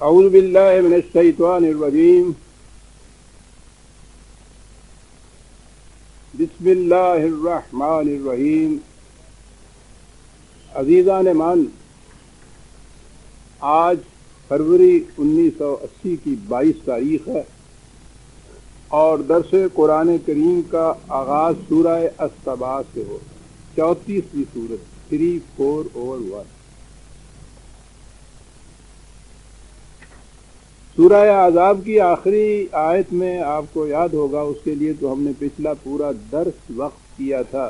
اعوذ باللہ من الشیطان الرجیم بسم اللہ الرحمن الرحیم۔ عزیزان مان، آج فروری 1980 کی 22 تاریخ ہے اور درس قرآن کریم کا آغاز سورہ السبا سے ہو، 34ویں سورت 3-4/1۔ سورہ احزاب کی آخری آیت میں آپ کو یاد ہوگا، اس کے لیے تو ہم نے پچھلا پورا درس وقف کیا تھا،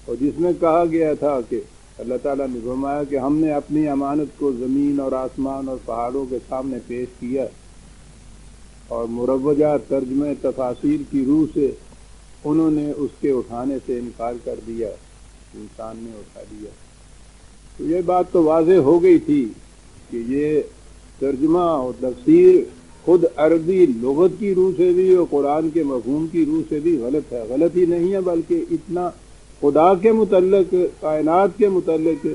اور جس میں کہا گیا تھا کہ اللہ تعالیٰ نے فرمایا کہ ہم نے اپنی امانت کو زمین اور آسمان اور پہاڑوں کے سامنے پیش کیا، اور مروجہ ترجمہ تفاسیر کی روح سے انہوں نے اس کے اٹھانے سے انکار کر دیا، انسان نے اٹھا دیا۔ تو یہ بات تو واضح ہو گئی تھی کہ یہ ترجمہ اور تفسیر خود عربی لغت کی روح سے بھی اور قرآن کے مفہوم کی روح سے بھی غلط ہے۔ غلط ہی نہیں ہے بلکہ اتنا خدا کے متعلق، کائنات کے متعلق،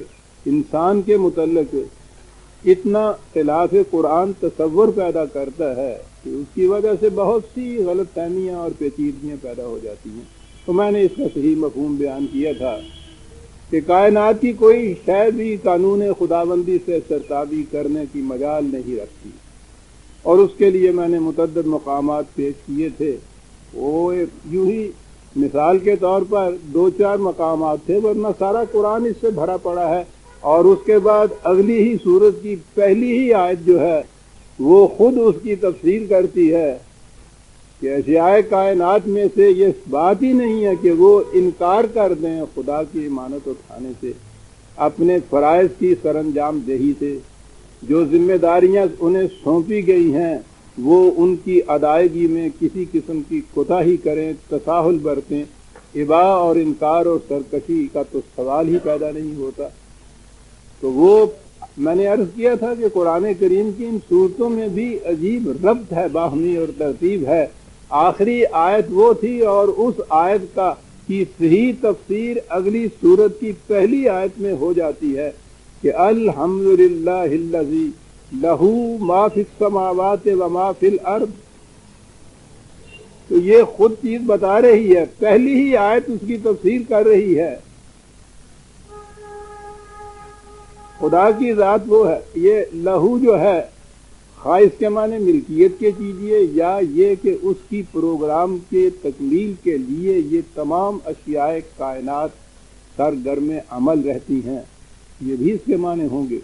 انسان کے متعلق اتنا خلاف قرآن تصور پیدا کرتا ہے کہ اس کی وجہ سے بہت سی غلط فہمیاں اور پیچیدگیاں پیدا ہو جاتی ہیں۔ تو میں نے اس کا صحیح مفہوم بیان کیا تھا کہ کائنات کی کوئی شے بھی قانون خداوندی سے سرتابی کرنے کی مجال نہیں رکھتی، اور اس کے لیے میں نے متعدد مقامات پیش کیے تھے۔ وہ یوں ہی مثال کے طور پر 2-4 مقامات تھے، ورنہ سارا قرآن اس سے بھرا پڑا ہے۔ اور اس کے بعد اگلی ہی سورت کی پہلی ہی آیت جو ہے وہ خود اس کی تفسیر کرتی ہے کہ اشیاء کائنات میں سے یہ بات ہی نہیں ہے کہ وہ انکار کر دیں خدا کی امانت اٹھانے سے، اپنے فرائض کی سر انجام دہی سے، جو ذمہ داریاں انہیں سونپی گئی ہیں وہ ان کی ادائیگی میں کسی قسم کی کوتاہی کریں، تساہل برتیں۔ ابا اور انکار اور سرکشی کا تو سوال ہی پیدا نہیں ہوتا۔ تو وہ میں نے عرض کیا تھا کہ قرآن کریم کی ان صورتوں میں بھی عجیب ربط ہے، باہمی اور ترتیب ہے۔ آخری آیت وہ تھی اور اس آیت کی صحیح تفسیر اگلی سورت کی پہلی آیت میں ہو جاتی ہے کہ الحمدللہ الذی لہ ما فی السماوات و ما فی الارض۔ تو یہ خود چیز بتا رہی ہے، پہلی ہی آیت اس کی تفسیر کر رہی ہے۔ خدا کی ذات وہ ہے، یہ لہو جو ہے خواہ اس کے معنی ملکیت کے کیجئے یا یہ کہ اس کی پروگرام کے تکمیل کے لیے یہ تمام اشیاء کائنات سرگرم عمل رہتی ہیں، یہ بھی اس کے معنی ہوں گے۔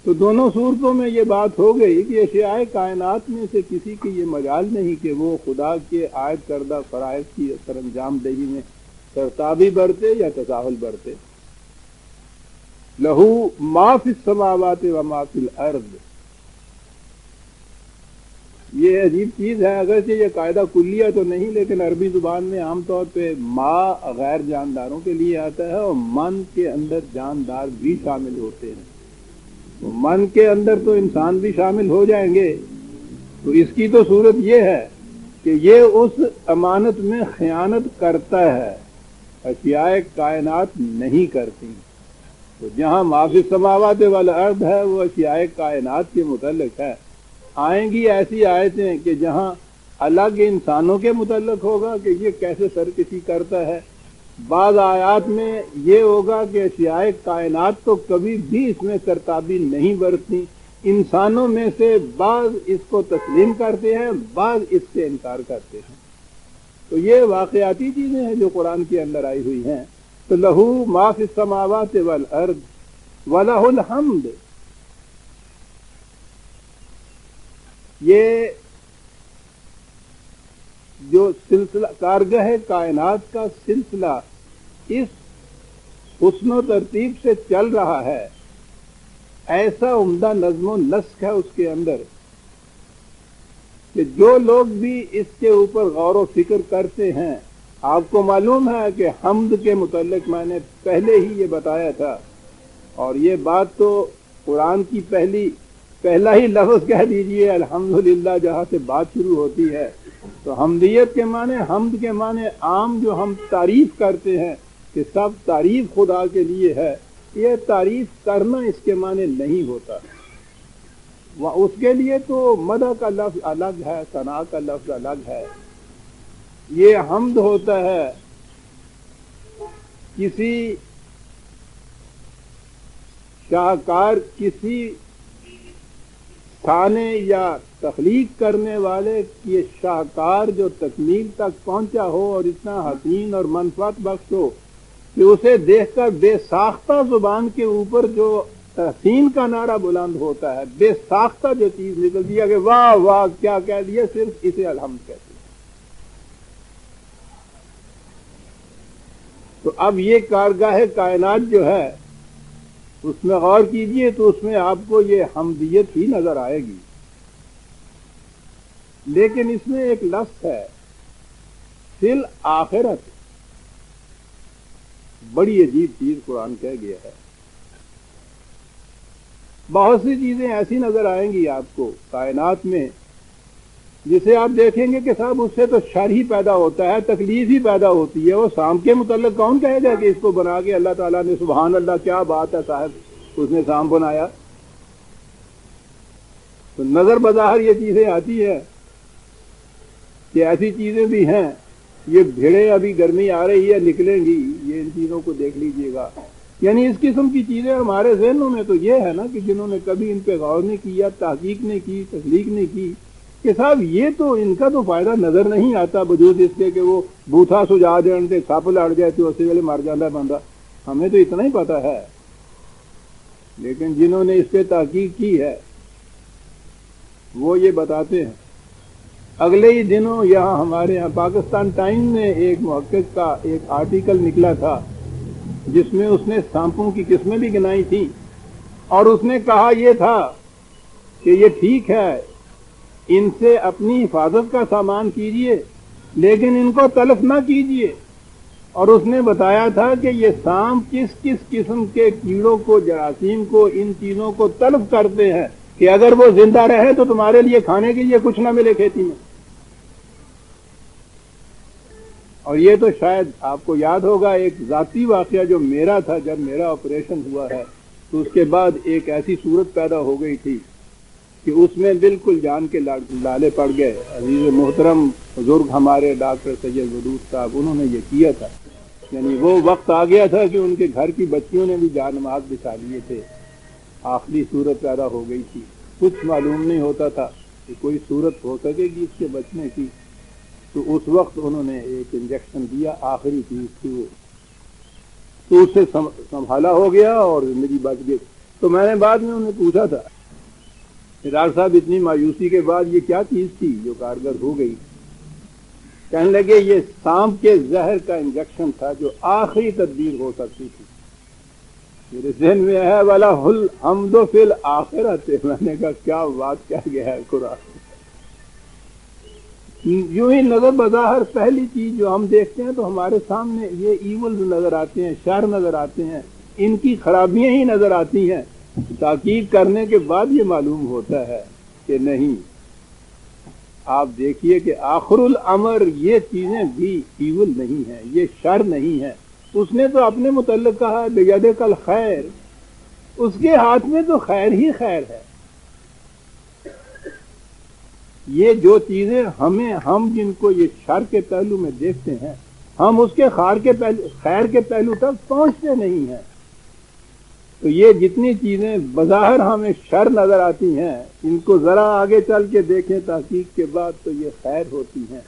تو دونوں صورتوں میں یہ بات ہو گئی کہ اشیاء کائنات میں سے کسی کی یہ مجال نہیں کہ وہ خدا کے عائد کردہ فرائض کی سر انجام دہی میں سرتابی برتے یا تساہل برتے۔ لہو ما فی السماوات و ما فی الارض، یہ عجیب چیز ہے۔ اگرچہ یہ قاعدہ کلیہ تو نہیں، لیکن عربی زبان میں عام طور پہ ما غیر جانداروں کے لیے آتا ہے، اور من کے اندر جاندار بھی شامل ہوتے ہیں۔ تو من کے اندر تو انسان بھی شامل ہو جائیں گے۔ تو اس کی تو صورت یہ ہے کہ یہ اس امانت میں خیانت کرتا ہے، اشیاء کائنات نہیں کرتی۔ تو جہاں ما فی السماوات والارض ہے وہ اشیاء کائنات کے متعلق ہے۔ آئیں گی ایسی آیتیں کہ جہاں الگ انسانوں کے متعلق ہوگا کہ یہ کیسے سرکشی کرتا ہے، بعض آیات میں یہ ہوگا کہ اشیاء کائنات تو کبھی بھی اس میں سرتابی نہیں برتتی، انسانوں میں سے بعض اس کو تسلیم کرتے ہیں، بعض اس سے انکار کرتے ہیں۔ تو یہ واقعاتی چیزیں ہیں جو قرآن کے اندر آئی ہوئی ہیں۔ تو لہو ما فی السماوات والارض ولہ الحمد، یہ جو سلسلہ کارگہ کائنات کا سلسلہ اس حسن و ترتیب سے چل رہا ہے، ایسا عمدہ نظم و نسق ہے اس کے اندر کہ جو لوگ بھی اس کے اوپر غور و فکر کرتے ہیں، آپ کو معلوم ہے کہ حمد کے متعلق میں نے پہلے ہی یہ بتایا تھا، اور یہ بات تو قرآن کی پہلا ہی لفظ کہہ دیجئے الحمدللہ جہاں سے بات شروع ہوتی ہے، تو حمدیت کے معنی، حمد کے معنی عام جو ہم تعریف کرتے ہیں کہ سب تعریف خدا کے لیے ہے، یہ تعریف کرنا اس کے معنی نہیں ہوتا۔ اس کے لیے تو مدح کا لفظ الگ ہے، ثنا کا لفظ الگ ہے۔ یہ حمد ہوتا ہے کسی شاہکار، کسی کھانے یا تخلیق کرنے والے یہ شاہکار جو تکمیل تک پہنچا ہو اور اتنا حسین اور منفعت بخش ہو کہ اسے دیکھ کر بے ساختہ زبان کے اوپر جو تحسین کا نعرہ بلند ہوتا ہے، بے ساختہ جو چیز نکلتی ہے کہ واہ واہ کیا کہہ دیا، صرف اسے الحمد کہتے ہیں۔ تو اب یہ کارگاہ کائنات جو ہے اس میں غور کیجئے تو اس میں آپ کو یہ حمدیت ہی نظر آئے گی، لیکن اس میں ایک لفظ ہے فی الآخرت، بڑی عجیب چیز قرآن کہہ گیا ہے۔ بہت سی چیزیں ایسی نظر آئیں گی آپ کو کائنات میں جسے آپ دیکھیں گے کہ صاحب اس سے تو شر ہی پیدا ہوتا ہے، تکلیف ہی پیدا ہوتی ہے۔ وہ سانپ کے متعلق کون کہے گا کہ اس کو بنا کے اللہ تعالیٰ نے، سبحان اللہ کیا بات ہے صاحب، اس نے سانپ بنایا؟ تو نظر بظاہر یہ چیزیں آتی ہیں کہ ایسی چیزیں بھی ہیں۔ یہ بھیڑیں ابھی گرمی آ رہی ہے نکلیں گی، یہ ان چیزوں کو دیکھ لیجئے گا۔ یعنی اس قسم کی چیزیں ہمارے ذہنوں میں تو یہ ہے نا کہ جنہوں نے کبھی ان پہ غور نہیں کیا، تحقیق نہیں کی، تخلیق نہیں کی، کہ صاحب یہ تو ان کا تو فائدہ نظر نہیں آتا، وجود اس کے کہ وہ بوتھا سجا دیں تے سپ لڑ جائے تو اسی ویلے مر جاتا ہے بندہ، ہمیں تو اتنا ہی پتا ہے۔ لیکن جنہوں نے اس پہ تحقیق کی ہے وہ یہ بتاتے ہیں۔ اگلے ہی دنوں یہاں ہمارے یہاں پاکستان ٹائم میں ایک محقق کا ایک آرٹیکل نکلا تھا جس میں اس نے سانپوں کی قسمیں بھی گنائی تھیں، اور اس نے کہا یہ تھا کہ یہ ٹھیک ہے ان سے اپنی حفاظت کا سامان کیجئے لیکن ان کو تلف نہ کیجئے، اور اس نے بتایا تھا کہ یہ سانپ کس کس قسم کے کیڑوں کو، جراثیم کو، ان چیزوں کو تلف کرتے ہیں کہ اگر وہ زندہ رہے تو تمہارے لیے کھانے کے لیے کچھ نہ ملے کھیتی میں۔ اور یہ تو شاید آپ کو یاد ہوگا ایک ذاتی واقعہ جو میرا تھا، جب میرا آپریشن ہوا ہے تو اس کے بعد ایک ایسی صورت پیدا ہو گئی تھی کہ اس میں بالکل جان کے لالے پڑ گئے۔ عزیز محترم بزرگ ہمارے ڈاکٹر سید ودود صاحب، انہوں نے یہ کیا تھا، یعنی وہ وقت آ گیا تھا کہ ان کے گھر کی بچیوں نے بھی جان نماز بچھا لیے تھے، آخری صورت پیدا ہو گئی تھی، کچھ معلوم نہیں ہوتا تھا کہ کوئی صورت ہو سکے گی اس کے بچنے کی۔ تو اس وقت انہوں نے ایک انجیکشن دیا، آخری چیز تھی وہ، تو اس سے سنبھالا ہو گیا اور زندگی بچ گئی۔ تو میں نے بعد میں انہیں پوچھا تھا کہ ڈاکٹر صاحب اتنی مایوسی کے بعد یہ کیا چیز تھی جو کارگر ہو گئی؟ کہنے لگے یہ سانپ کے زہر کا انجیکشن تھا جو آخری تدبیر ہو سکتی تھی۔ میرے ذہن میں ہے والا الحمد فی الآخرت، میں نے کہا کیا بات کہہ گیا ہے قرآن۔ یوں ہی نظر بظاہر پہلی چیز جو ہم دیکھتے ہیں تو ہمارے سامنے یہ ایولز نظر آتے ہیں، شر نظر آتے ہیں، ان کی خرابیاں ہی نظر آتی ہیں۔ تحقیق کرنے کے بعد یہ معلوم ہوتا ہے کہ نہیں، آپ دیکھیے کہ آخر الامر یہ چیزیں بھی ایول نہیں ہیں، یہ شر نہیں ہے۔ اس نے تو اپنے متعلق کہا بیدک الخیر، اس کے ہاتھ میں تو خیر ہی خیر ہے۔ یہ جو چیزیں ہم جن کو یہ شر کے پہلو میں دیکھتے ہیں، ہم اس کے خیر کے پہلو تک پہنچتے نہیں ہیں۔ تو یہ جتنی چیزیں بظاہر ہمیں شر نظر آتی ہیں، ان کو ذرا آگے چل کے دیکھیں تحقیق کے بعد تو یہ خیر ہوتی ہیں۔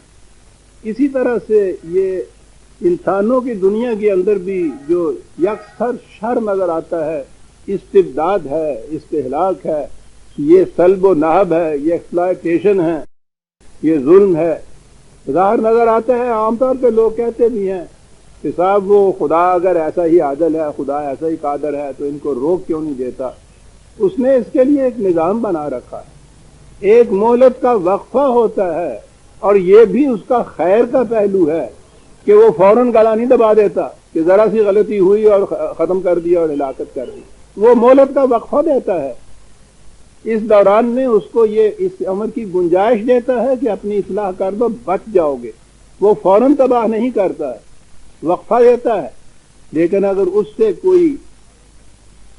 اسی طرح سے یہ انسانوں کی دنیا کے اندر بھی جو یکسر شر نظر آتا ہے، استبداد ہے، استہلاک ہے، یہ سلب و نہب ہے، یہ ایکسپلائٹیشن ہے، یہ ظلم ہے، ظاہر نظر آتا ہے۔ عام طور پہ لوگ کہتے بھی ہیں کہ صاحب وہ خدا اگر ایسا ہی عادل ہے، خدا ایسا ہی قادر ہے تو ان کو روک کیوں نہیں دیتا؟ اس نے اس کے لیے ایک نظام بنا رکھا ہے، ایک مہلت کا وقفہ ہوتا ہے، اور یہ بھی اس کا خیر کا پہلو ہے کہ وہ فوراً گلا نہیں دبا دیتا کہ ذرا سی غلطی ہوئی اور ختم کر دیا اور ہلاکت کر دی۔ وہ مہلت کا وقفہ دیتا ہے، اس دوران میں اس کو یہ اس عمر کی گنجائش دیتا ہے کہ اپنی اصلاح کر دو، بچ جاؤ گے۔ وہ فوراً تباہ نہیں کرتا ہے، وقفہ دیتا ہے، لیکن اگر اس سے کوئی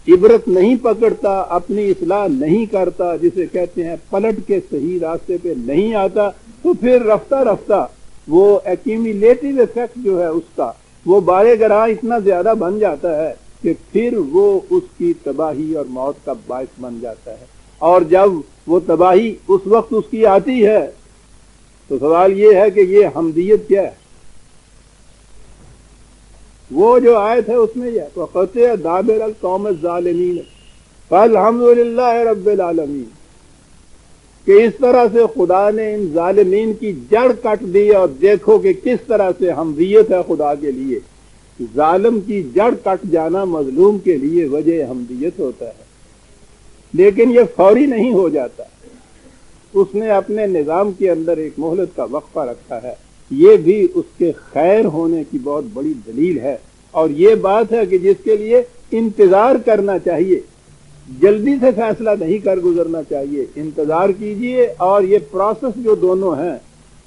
عبرت نہیں پکڑتا، اپنی اصلاح نہیں کرتا، جسے کہتے ہیں پلٹ کے صحیح راستے پہ نہیں آتا، تو پھر رفتہ رفتہ وہ ایکیومولیٹو ایفیکٹ جو ہے اس کا، وہ بارے گراں اتنا زیادہ بن جاتا ہے کہ پھر وہ اس کی تباہی اور موت کا باعث بن جاتا ہے۔ اور جب وہ تباہی اس وقت اس کی آتی ہے تو سوال یہ ہے کہ یہ حمدیت کیا ہے؟ وہ جو آیت ہے اس میں یہ وَقَطِعَ دَابِرَ الْقَوْمِ الظَّالِمِينَ فَالْحَمْدُ لِلَّهِ رَبِّ الْعَالَمِينَ، کہ اس طرح سے خدا نے ان ظالمین کی جڑ کٹ دی، اور دیکھو کہ کس طرح سے حمدیت ہے خدا کے لیے۔ ظالم کی جڑ کٹ جانا مظلوم کے لیے وجہ حمدیت ہوتا ہے، لیکن یہ فوری نہیں ہو جاتا، اس نے اپنے نظام کے اندر ایک مہلت کا وقفہ رکھا ہے۔ یہ بھی اس کے خیر ہونے کی بہت بڑی دلیل ہے، اور یہ بات ہے کہ جس کے لیے انتظار کرنا چاہیے، جلدی سے فیصلہ نہیں کر گزرنا چاہیے، انتظار کیجئے۔ اور یہ پروسیس جو دونوں ہیں،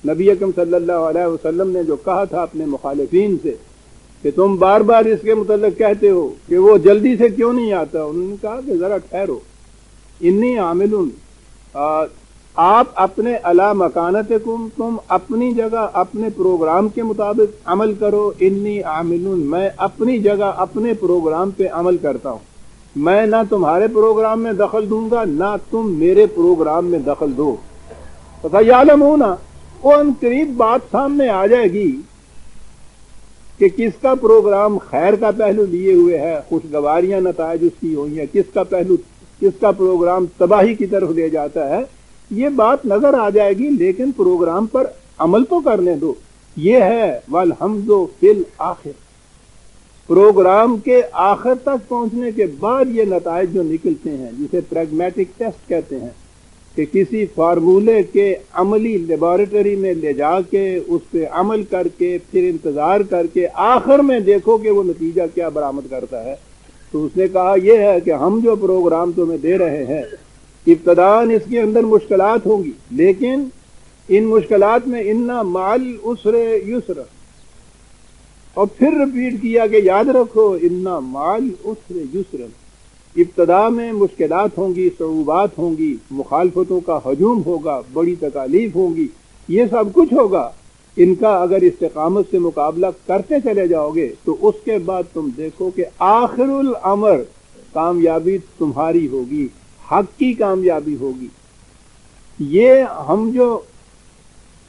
نبی اکرم صلی اللہ علیہ وسلم نے جو کہا تھا اپنے مخالفین سے کہ تم بار بار اس کے متعلق کہتے ہو کہ وہ جلدی سے کیوں نہیں آتا، انہوں نے کہا کہ ذرا ٹھہرو، انی عاملون، آپ اپنے علی مکانتکم، تم اپنی جگہ اپنے پروگرام کے مطابق عمل کرو، انی عاملون، میں اپنی جگہ اپنے پروگرام پہ عمل کرتا ہوں، میں نہ تمہارے پروگرام میں دخل دوں گا نہ تم میرے پروگرام میں دخل دو۔ فَسَيَعْلَمُونَ، وہ ان قریب بات سامنے آ جائے گی کہ کس کا پروگرام خیر کا پہلو لیے ہوئے ہے، خوشگواریاں نتائج اس کی ہوئی ہیں، کس کا پروگرام تباہی کی طرف لے جاتا ہے، یہ بات نظر آ جائے گی، لیکن پروگرام پر عمل تو کرنے دو۔ یہ ہے وَالْحَمْدُ فِي الْآخِرِ، پروگرام کے آخر تک پہنچنے کے بعد یہ نتائج جو نکلتے ہیں، جسے پریگمیٹک ٹیسٹ کہتے ہیں، کہ کسی فارمولے کے عملی لیبارٹری میں لے جا کے اس پہ عمل کر کے پھر انتظار کر کے آخر میں دیکھو کہ وہ نتیجہ کیا برآمد کرتا ہے۔ تو اس نے کہا یہ ہے کہ ہم جو پروگرام تمہیں دے رہے ہیں، ابتداً اس کے اندر مشکلات ہوں گی، لیکن ان مشکلات میں انا مع العسر یسر، اور پھر ریپیٹ کیا کہ یاد رکھو انا مع العسر یسر، ابتدا میں مشکلات ہوں گی، صعوبات ہوں گی، مخالفتوں کا ہجوم ہوگا، بڑی تکالیف ہوں گی، یہ سب کچھ ہوگا۔ ان کا اگر استقامت سے مقابلہ کرتے چلے جاؤ گے تو اس کے بعد تم دیکھو کہ آخر الامر کامیابی تمہاری ہوگی، حق کی کامیابی ہوگی۔ یہ ہم جو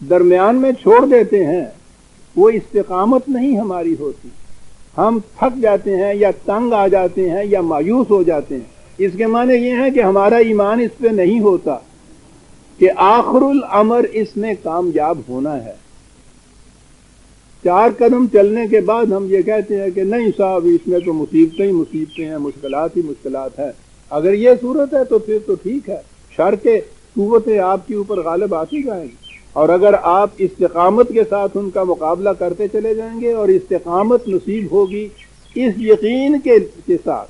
درمیان میں چھوڑ دیتے ہیں وہ استقامت نہیں ہماری ہوتی، ہم تھک جاتے ہیں یا تنگ آ جاتے ہیں یا مایوس ہو جاتے ہیں، اس کے معنی یہ ہے کہ ہمارا ایمان اس پہ نہیں ہوتا کہ آخر الامر اس نے کامیاب ہونا ہے۔ 4 قدم چلنے کے بعد ہم یہ کہتے ہیں کہ نہیں صاحب اس میں تو مصیبتیں ہی مصیبتیں ہیں، مشکلات ہی مشکلات ہیں۔ اگر یہ صورت ہے تو پھر تو ٹھیک ہے، شر کے قوتیں آپ کے اوپر غالب آتی جائیں گی، اور اگر آپ استقامت کے ساتھ ان کا مقابلہ کرتے چلے جائیں گے اور استقامت نصیب ہوگی اس یقین کے ساتھ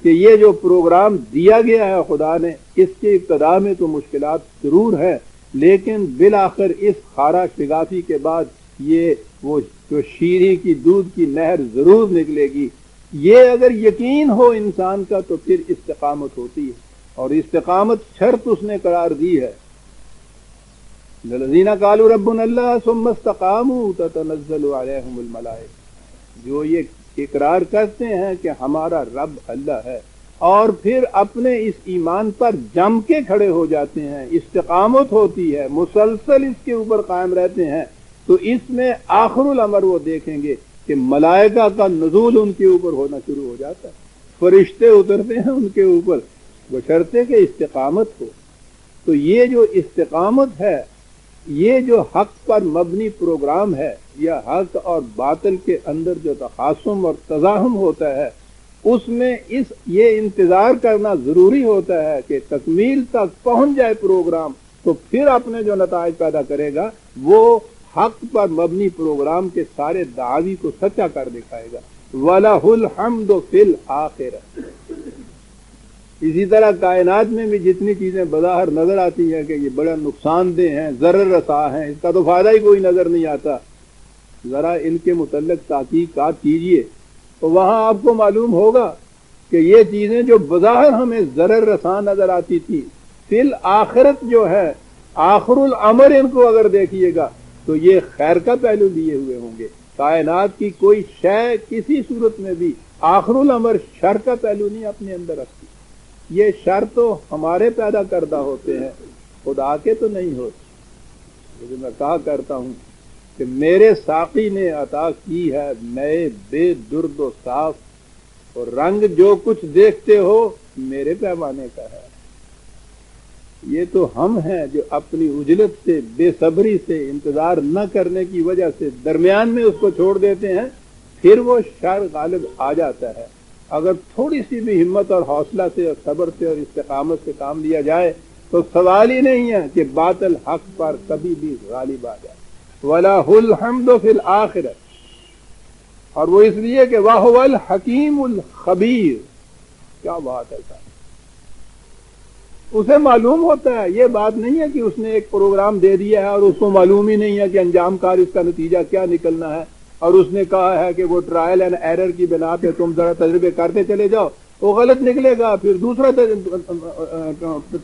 کہ یہ جو پروگرام دیا گیا ہے خدا نے، اس کے ابتدا میں تو مشکلات ضرور ہے، لیکن بالآخر اس خارا شگافی کے بعد یہ وہ جو شیریں کی دودھ کی نہر ضرور نکلے گی۔ یہ اگر یقین ہو انسان کا تو پھر استقامت ہوتی ہے، اور استقامت شرط اس نے قرار دی ہے۔ الذین قالوا ربنا اللہ ثم استقاموا تتنزل علیہم الملائکہ، جو یہ اقرار کرتے ہیں کہ ہمارا رب اللہ ہے اور پھر اپنے اس ایمان پر جم کے کھڑے ہو جاتے ہیں، استقامت ہوتی ہے، مسلسل اس کے اوپر قائم رہتے ہیں، تو اس میں آخر الامر وہ دیکھیں گے کہ ملائکہ کا نزول ان کے اوپر ہونا شروع ہو جاتا ہے، فرشتے اترتے ہیں ان کے اوپر، بشرطے کہ استقامت ہو۔ تو یہ جو استقامت ہے، یہ جو حق پر مبنی پروگرام ہے، یا حق اور باطل کے اندر جو تخاصم اور تزاحم ہوتا ہے، اس میں یہ انتظار کرنا ضروری ہوتا ہے کہ تکمیل تک پہنچ جائے پروگرام، تو پھر اپنے جو نتائج پیدا کرے گا وہ حق پر مبنی پروگرام کے سارے دعوی کو سچا کر دکھائے گا۔ وَلَهُ الْحَمْدُ فِي الْآخِرَةِ۔ اسی طرح کائنات میں بھی جتنی چیزیں بظاہر نظر آتی ہیں کہ یہ بڑا نقصان دہ ہیں، ضرر رسا ہیں، اس کا تو فائدہ ہی کوئی نظر نہیں آتا، ذرا ان کے متعلق تحقیقات کیجئے تو وہاں آپ کو معلوم ہوگا کہ یہ چیزیں جو بظاہر ہمیں ضرر رساں نظر آتی تھی، فی الآخرت جو ہے آخر الامر ان کو اگر دیکھیے گا تو یہ خیر کا پہلو لیے ہوئے ہوں گے۔ کائنات کی کوئی شے کسی صورت میں بھی آخر الامر شر کا پہلو نہیں اپنے اندر رکھتی۔ یہ شر تو ہمارے پیدا کردہ ہوتے ہیں، خدا کے تو نہیں ہوتے۔ جیسے میں کہا کرتا ہوں کہ میرے ساقی نے عطا کی ہے نئے بے درد و صاف، اور رنگ جو کچھ دیکھتے ہو میرے پیمانے کا ہے۔ یہ تو ہم ہیں جو اپنی عجلت سے، بے صبری سے، انتظار نہ کرنے کی وجہ سے درمیان میں اس کو چھوڑ دیتے ہیں، پھر وہ شر غالب آ جاتا ہے۔ اگر تھوڑی سی بھی ہمت اور حوصلہ سے اور صبر سے اور استقامت سے کام لیا جائے تو سوال ہی نہیں ہے کہ باطل حق پر کبھی بھی غالب آ جائے۔ وَلَهُ الْحَمْدُ فِي الْآخِرَةِ، اور وہ اس لیے کہ وَهُوَ الْحَكِيمُ الْخَبِيرُ۔ کیا بات ہے صاحب، اسے معلوم ہوتا ہے۔ یہ بات نہیں ہے کہ اس نے ایک پروگرام دے دیا ہے اور اس کو معلوم ہی نہیں ہے کہ انجام کار اس کا نتیجہ کیا نکلنا ہے، اور اس نے کہا ہے کہ وہ ٹرائل اینڈ ایرر کی بنا پہ تم ذرا تجربے کرتے چلے جاؤ، وہ غلط نکلے گا، پھر دوسرا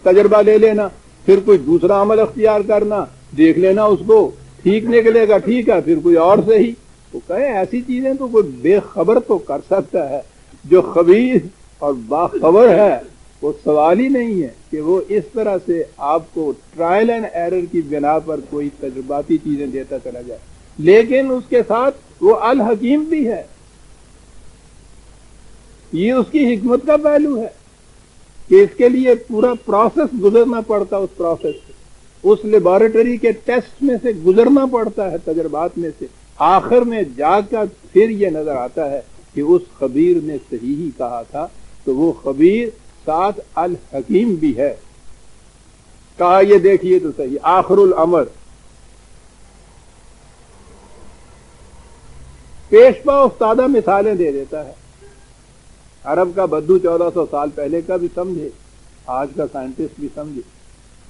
تجربہ لے لینا، پھر کوئی دوسرا عمل اختیار کرنا، دیکھ لینا اس کو ٹھیک نکلے گا ٹھیک ہے، پھر کوئی اور صحیح۔ وہ کہے ایسی چیزیں تو کوئی بے خبر تو کر سکتا ہے، جو خبیر اور باخبر ہے وہ سوال ہی نہیں ہے کہ وہ اس طرح سے آپ کو ٹرائل اینڈ ایرر کی بنا پر کوئی تجرباتی چیزیں دیتا چلا جائے، لیکن اس کے ساتھ وہ الحکیم بھی ہے۔ یہ اس کی حکمت کا پہلو ہے کہ اس کے لیے پورا پروسیس گزرنا پڑتا، اس پروسیس سے، اس لیبارٹری کے ٹیسٹ میں سے گزرنا پڑتا ہے، تجربات میں سے، آخر میں جا کر پھر یہ نظر آتا ہے کہ اس خبیر نے صحیح ہی کہا تھا۔ تو وہ خبیر ساتھ الحکیم بھی ہے۔ کہا یہ دیکھیے تو صحیح، آخر الامر پیشوا افتادہ مثالیں دے دیتا ہے۔ عرب کا بدو 1400 سال پہلے کا بھی سمجھے، آج کا سائنٹسٹ بھی سمجھے۔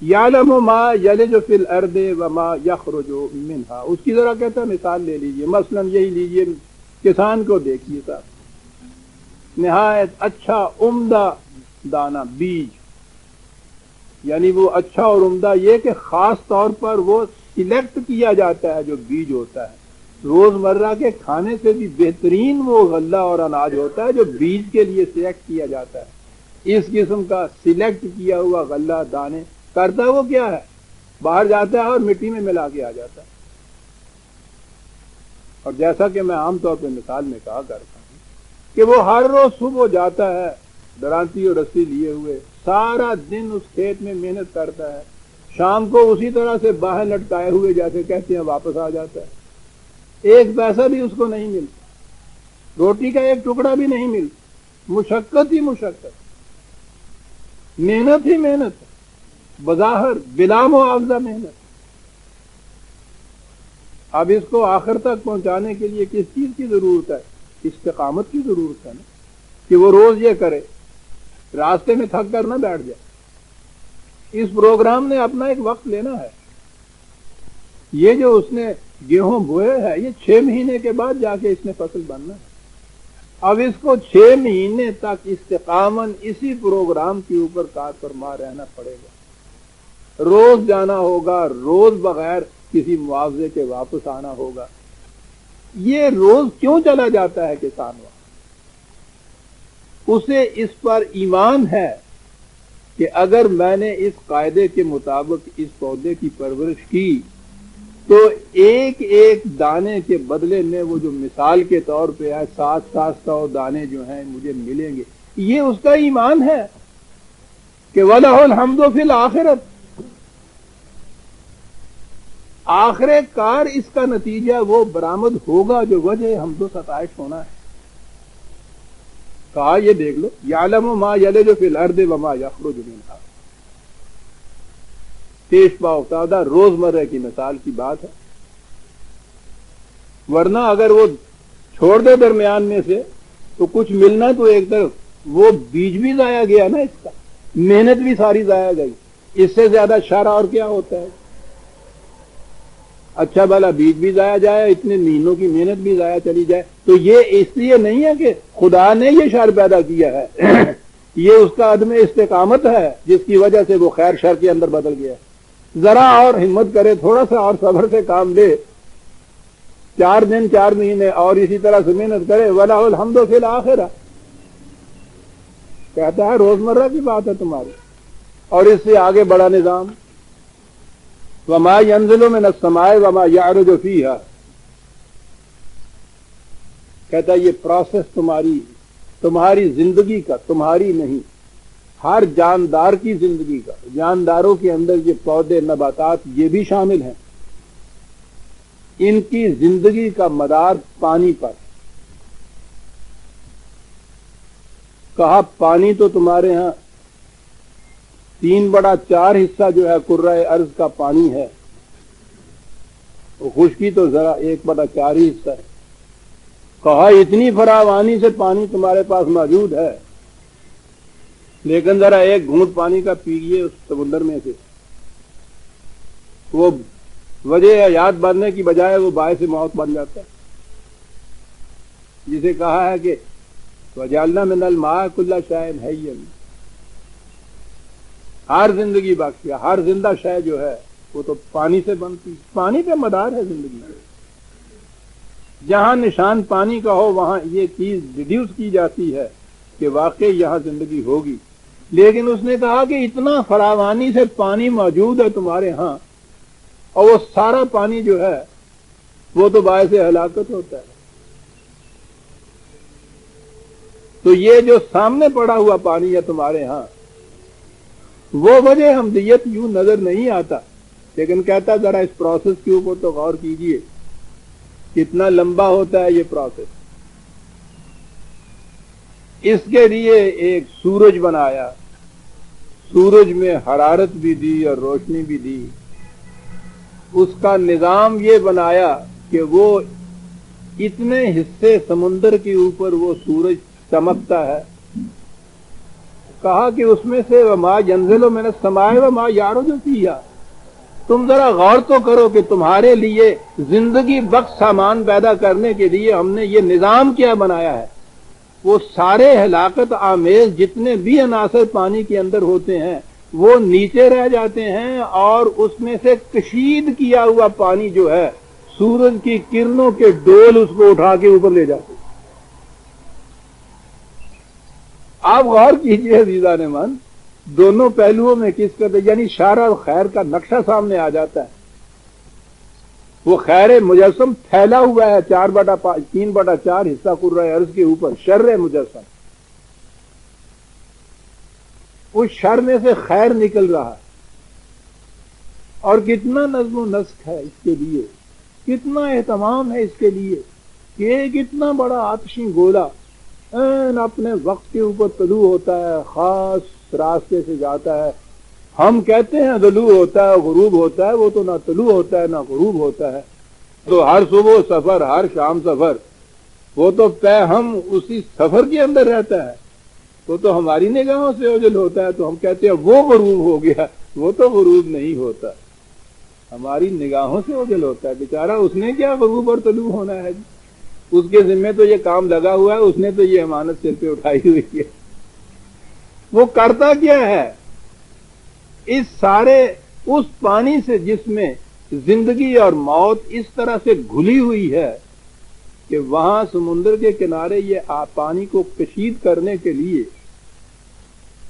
یعلم ما یلج فی الارض وما یخرج منہا، اس کی ذرا کہتا مثال لے لیجئے، مثلا یہی لیجئے، کسان کو دیکھیے صاحب، نہایت اچھا عمدہ دانہ بیج، یعنی وہ اچھا اور عمدہ یہ کہ خاص طور پر وہ سلیکٹ کیا جاتا ہے جو بیج ہوتا ہے، روزمرہ کے کھانے سے بھی بہترین وہ غلہ اور اناج ہوتا ہے جو بیج کے لیے سلیکٹ کیا جاتا ہے۔ اس قسم کا سلیکٹ کیا ہوا غلہ دانے کرتا وہ کیا ہے، باہر جاتا ہے اور مٹی میں ملا کے آ جاتا ہے۔ اور جیسا کہ میں عام طور پہ مثال میں کہا کرتا ہوں کہ وہ ہر روز صبح جاتا ہے درانتی اور رسی لیے ہوئے، سارا دن اس کھیت میں محنت کرتا ہے، شام کو اسی طرح سے باہر لٹکائے ہوئے جیسے کہتے ہیں واپس آ جاتا ہے، ایک پیسہ بھی اس کو نہیں ملتا، روٹی کا ایک ٹکڑا بھی نہیں ملتا، مشقت ہی مشقت، محنت ہی محنت، بظاہر بلا معاوضہ محنت۔ اب اس کو آخر تک پہنچانے کے لیے کس چیز کی ضرورت ہے؟ استقامت کی ضرورت ہے نا، کہ وہ روز یہ کرے، راستے میں تھک کر نہ بیٹھ جائے۔ اس پروگرام نے اپنا ایک وقت لینا ہے۔ یہ جو اس نے گیہوں بوئے ہے، یہ 6 مہینے کے بعد جا کے اس نے فصل بننا ہے۔ اب اس کو 6 مہینے تک استقامت اسی پروگرام کے اوپر کار فرما رہنا پڑے گا، روز جانا ہوگا، روز بغیر کسی معاوضے کے واپس آنا ہوگا۔ یہ روز کیوں چلا جاتا ہے کسان وہاں؟ اسے اس پر ایمان ہے کہ اگر میں نے اس قاعدے کے مطابق اس پودے کی پرورش کی تو ایک ایک دانے کے بدلے میں وہ جو مثال کے طور پہ ہے 700 دانے جو ہیں مجھے ملیں گے۔ یہ اس کا ایمان ہے کہ وَلَهُ الْحَمْدُ فِي الْآخِرَةِ، آخر کار اس کا نتیجہ وہ برآمد ہوگا جو وجہ حمد و ستائش ہونا ہے۔ کہا یہ دیکھ لو، یعلم ما یلج فی الارض وما یخرج منہا، پیش پا افتادہ روزمرہ کی مثال کی بات ہے۔ ورنہ اگر وہ چھوڑ دے درمیان میں سے تو کچھ ملنا تو ایک طرف، وہ بیج بھی ضائع گیا نا، اس کا محنت بھی ساری ضائع گئی، اس سے زیادہ شر اور کیا ہوتا ہے؟ اچھا بھلا بیج بھی ضائع جائے، اتنے مہینوں کی محنت بھی ضائع چلی جائے، تو یہ اس لیے نہیں ہے کہ خدا نے یہ شر پیدا کیا ہے یہ اس کا عدم استقامت ہے جس کی وجہ سے وہ خیر شر کے اندر بدل گیا. ذرا اور ہمت کرے، تھوڑا سا اور صبر سے کام لے، 4 دن 4 مہینے اور اسی طرح سے محنت کرے، وَلَهُ الْحَمْدُ فِي الْآخِرَةِ، کہتا ہے روزمرہ کی بات ہے تمہاری. اور اس سے آگے بڑا نظام، وَمَا يَنزِلُ مِنَ السَّمَاءِ وَمَا يَعْرُجُ فِيهَا، کہتا ہے یہ پروسیس تمہاری زندگی کا، تمہاری نہیں، ہر جاندار کی زندگی کا. جانداروں کے اندر یہ پودے نباتات یہ بھی شامل ہیں، ان کی زندگی کا مدار پانی پر. کہا پانی تو تمہارے ہاں 3/4 حصہ جو ہے کرۂ ارض کا پانی ہے، خشکی تو ذرا 1/4 ہی حصہ ہے. کہا اتنی فراوانی سے پانی تمہارے پاس موجود ہے، لیکن ذرا ایک گھونٹ پانی کا پیجیے اس سمندر میں سے، وہ وجہ حیات بننے کی بجائے وہ باعث موت بن جاتا ہے. جسے کہا ہے کہ وَجَعَلْنَا مِنَ الْمَاءِ كُلَّ شَيْءٍ حَيٍّ، ہر زندگی بخشیا، ہر زندہ شے جو ہے وہ تو پانی سے بنتی، پانی پہ مدار ہے زندگی کا. جہاں نشان پانی کا ہو وہاں یہ چیز ڈیڈیوس کی جاتی ہے کہ واقعی یہاں زندگی ہوگی. لیکن اس نے کہا کہ اتنا فراوانی سے پانی موجود ہے تمہارے ہاں، اور وہ سارا پانی جو ہے وہ تو باعث ہلاکت ہوتا ہے. تو یہ جو سامنے پڑا ہوا پانی ہے تمہارے ہاں، وہ وجہ حمدیت یوں نظر نہیں آتا، لیکن کہتا ذرا اس پروسیس کے اوپر تو غور کیجئے، کتنا لمبا ہوتا ہے یہ پروسیس. اس کے لیے ایک سورج بنایا، سورج میں حرارت بھی دی اور روشنی بھی دی. اس کا نظام یہ بنایا کہ وہ اتنے حصے سمندر کے اوپر وہ سورج چمکتا ہے. کہا کہ اس میں سے وَمَا يَنزِلُ مِنَ السَّمَاءِ وَمَا يَعْرُجُ فِيهَا، تم ذرا غور تو کرو کہ تمہارے لیے زندگی بخش سامان پیدا کرنے کے لیے ہم نے یہ نظام کیا بنایا ہے. وہ سارے ہلاکت آمیز جتنے بھی عناصر پانی کے اندر ہوتے ہیں وہ نیچے رہ جاتے ہیں، اور اس میں سے کشید کیا ہوا پانی جو ہے سورج کی کرنوں کے ڈول اس کو اٹھا کے اوپر لے جاتے ہیں. آپ غور کیجئے عزیزان من، دونوں پہلوؤں میں کس قدر یعنی شر اور خیر کا نقشہ سامنے آ جاتا ہے. وہ خیر مجسم پھیلا ہوا ہے 3/4 حصہ کرۂ ارض کے اوپر، شر مجسم، اس شر میں سے خیر نکل رہا ہے. اور کتنا نظم و نسق ہے اس کے لیے، کتنا اہتمام ہے اس کے لیے کہ ایک اتنا بڑا آتشی گولا اپنے وقت کے اوپر طلوع ہوتا ہے، خاص راستے سے جاتا ہے. ہم کہتے ہیں طلوع ہوتا ہے غروب ہوتا ہے، وہ تو نہ طلوع ہوتا ہے نہ غروب ہوتا ہے. تو ہر صبح سفر، ہر شام سفر، وہ تو ہم اسی سفر کے اندر رہتا ہے، وہ تو ہماری نگاہوں سے اوجل ہوتا ہے. تو ہم کہتے ہیں وہ غروب ہو گیا، وہ تو غروب نہیں ہوتا، ہماری نگاہوں سے اوجل ہوتا ہے. بیچارہ اس نے کیا غروب اور طلوع ہونا ہے، اس کے ذمہ تو یہ کام لگا ہوا ہے، اس نے تو یہ امانت سر پہ اٹھائی ہوئی ہے. وہ کرتا کیا ہے، اس سارے اس پانی سے جس میں زندگی اور موت اس طرح سے گھلی ہوئی ہے کہ وہاں سمندر کے کنارے یہ پانی کو کشید کرنے کے لیے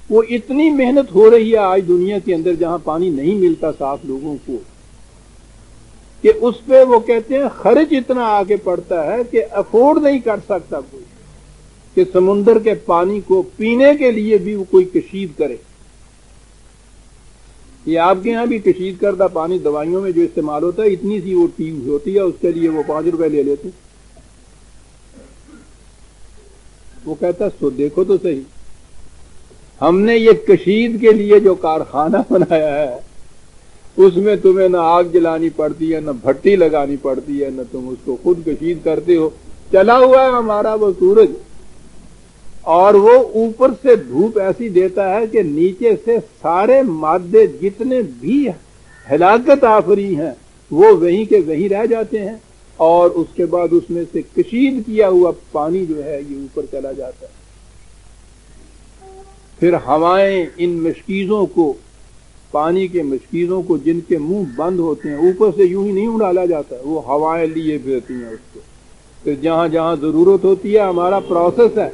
وہ اتنی محنت ہو رہی ہے آج دنیا کے اندر جہاں پانی نہیں ملتا صاف لوگوں کو، کہ اس پہ وہ کہتے ہیں خرچ اتنا آگے پڑتا ہے کہ افورڈ نہیں کر سکتا کوئی کہ سمندر کے پانی کو پینے کے لیے بھی وہ کوئی کشید کرے. یہ آپ کے ہاں بھی کشید کردہ پانی دوائیوں میں جو استعمال ہوتا ہے، اتنی سی وہ ٹیوب ہوتی ہے، اس کے لیے وہ 5 روپے لے لیتے. وہ کہتا سو دیکھو تو صحیح، ہم نے یہ کشید کے لیے جو کارخانہ بنایا ہے اس میں تمہیں نہ آگ جلانی پڑتی ہے، نہ بھٹی لگانی پڑتی ہے، نہ تم اس کو خود کشید کرتے ہو. چلا ہوا ہے ہمارا وہ سورج، اور وہ اوپر سے دھوپ ایسی دیتا ہے کہ نیچے سے سارے مادے جتنے بھی ہلاکت آفری ہیں وہ وہیں کے وہیں رہ جاتے ہیں، اور اس کے بعد اس میں سے کشید کیا ہوا پانی جو ہے یہ اوپر چلا جاتا ہے۔ پھر ہوائیں ان مشکیزوں کو، پانی کے مشکیزوں کو جن کے منہ بند ہوتے ہیں، اوپر سے یوں ہی نہیں اڑالا جاتا، وہ ہوائیں لیے پھرتی ہیں اس کو۔ پھر جہاں جہاں ضرورت ہوتی ہے، ہمارا پروسیس ہے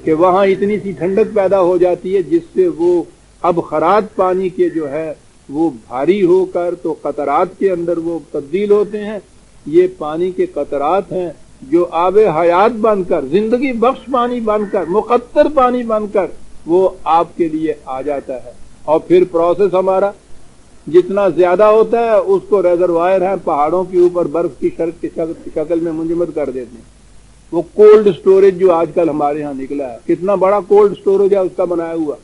کہ وہاں اتنی سی ٹھنڈک پیدا ہو جاتی ہے جس سے وہ اب خرات پانی کے جو ہے وہ بھاری ہو کر تو قطرات کے اندر وہ تبدیل ہوتے ہیں۔ یہ پانی کے قطرات ہیں جو آب حیات بن کر، زندگی بخش پانی بن کر، مقطر پانی بن کر وہ آپ کے لیے آ جاتا ہے۔ اور پھر پروسیس ہمارا جتنا زیادہ ہوتا ہے اس کو ریزروائر ہیں پہاڑوں کے اوپر برف کی شکل میں منجمد کر دیتے ہیں۔ وہ کولڈ سٹوریج جو آج کل ہمارے ہاں نکلا ہے، کتنا بڑا کولڈ سٹوریج ہے اس کا بنایا ہوا۔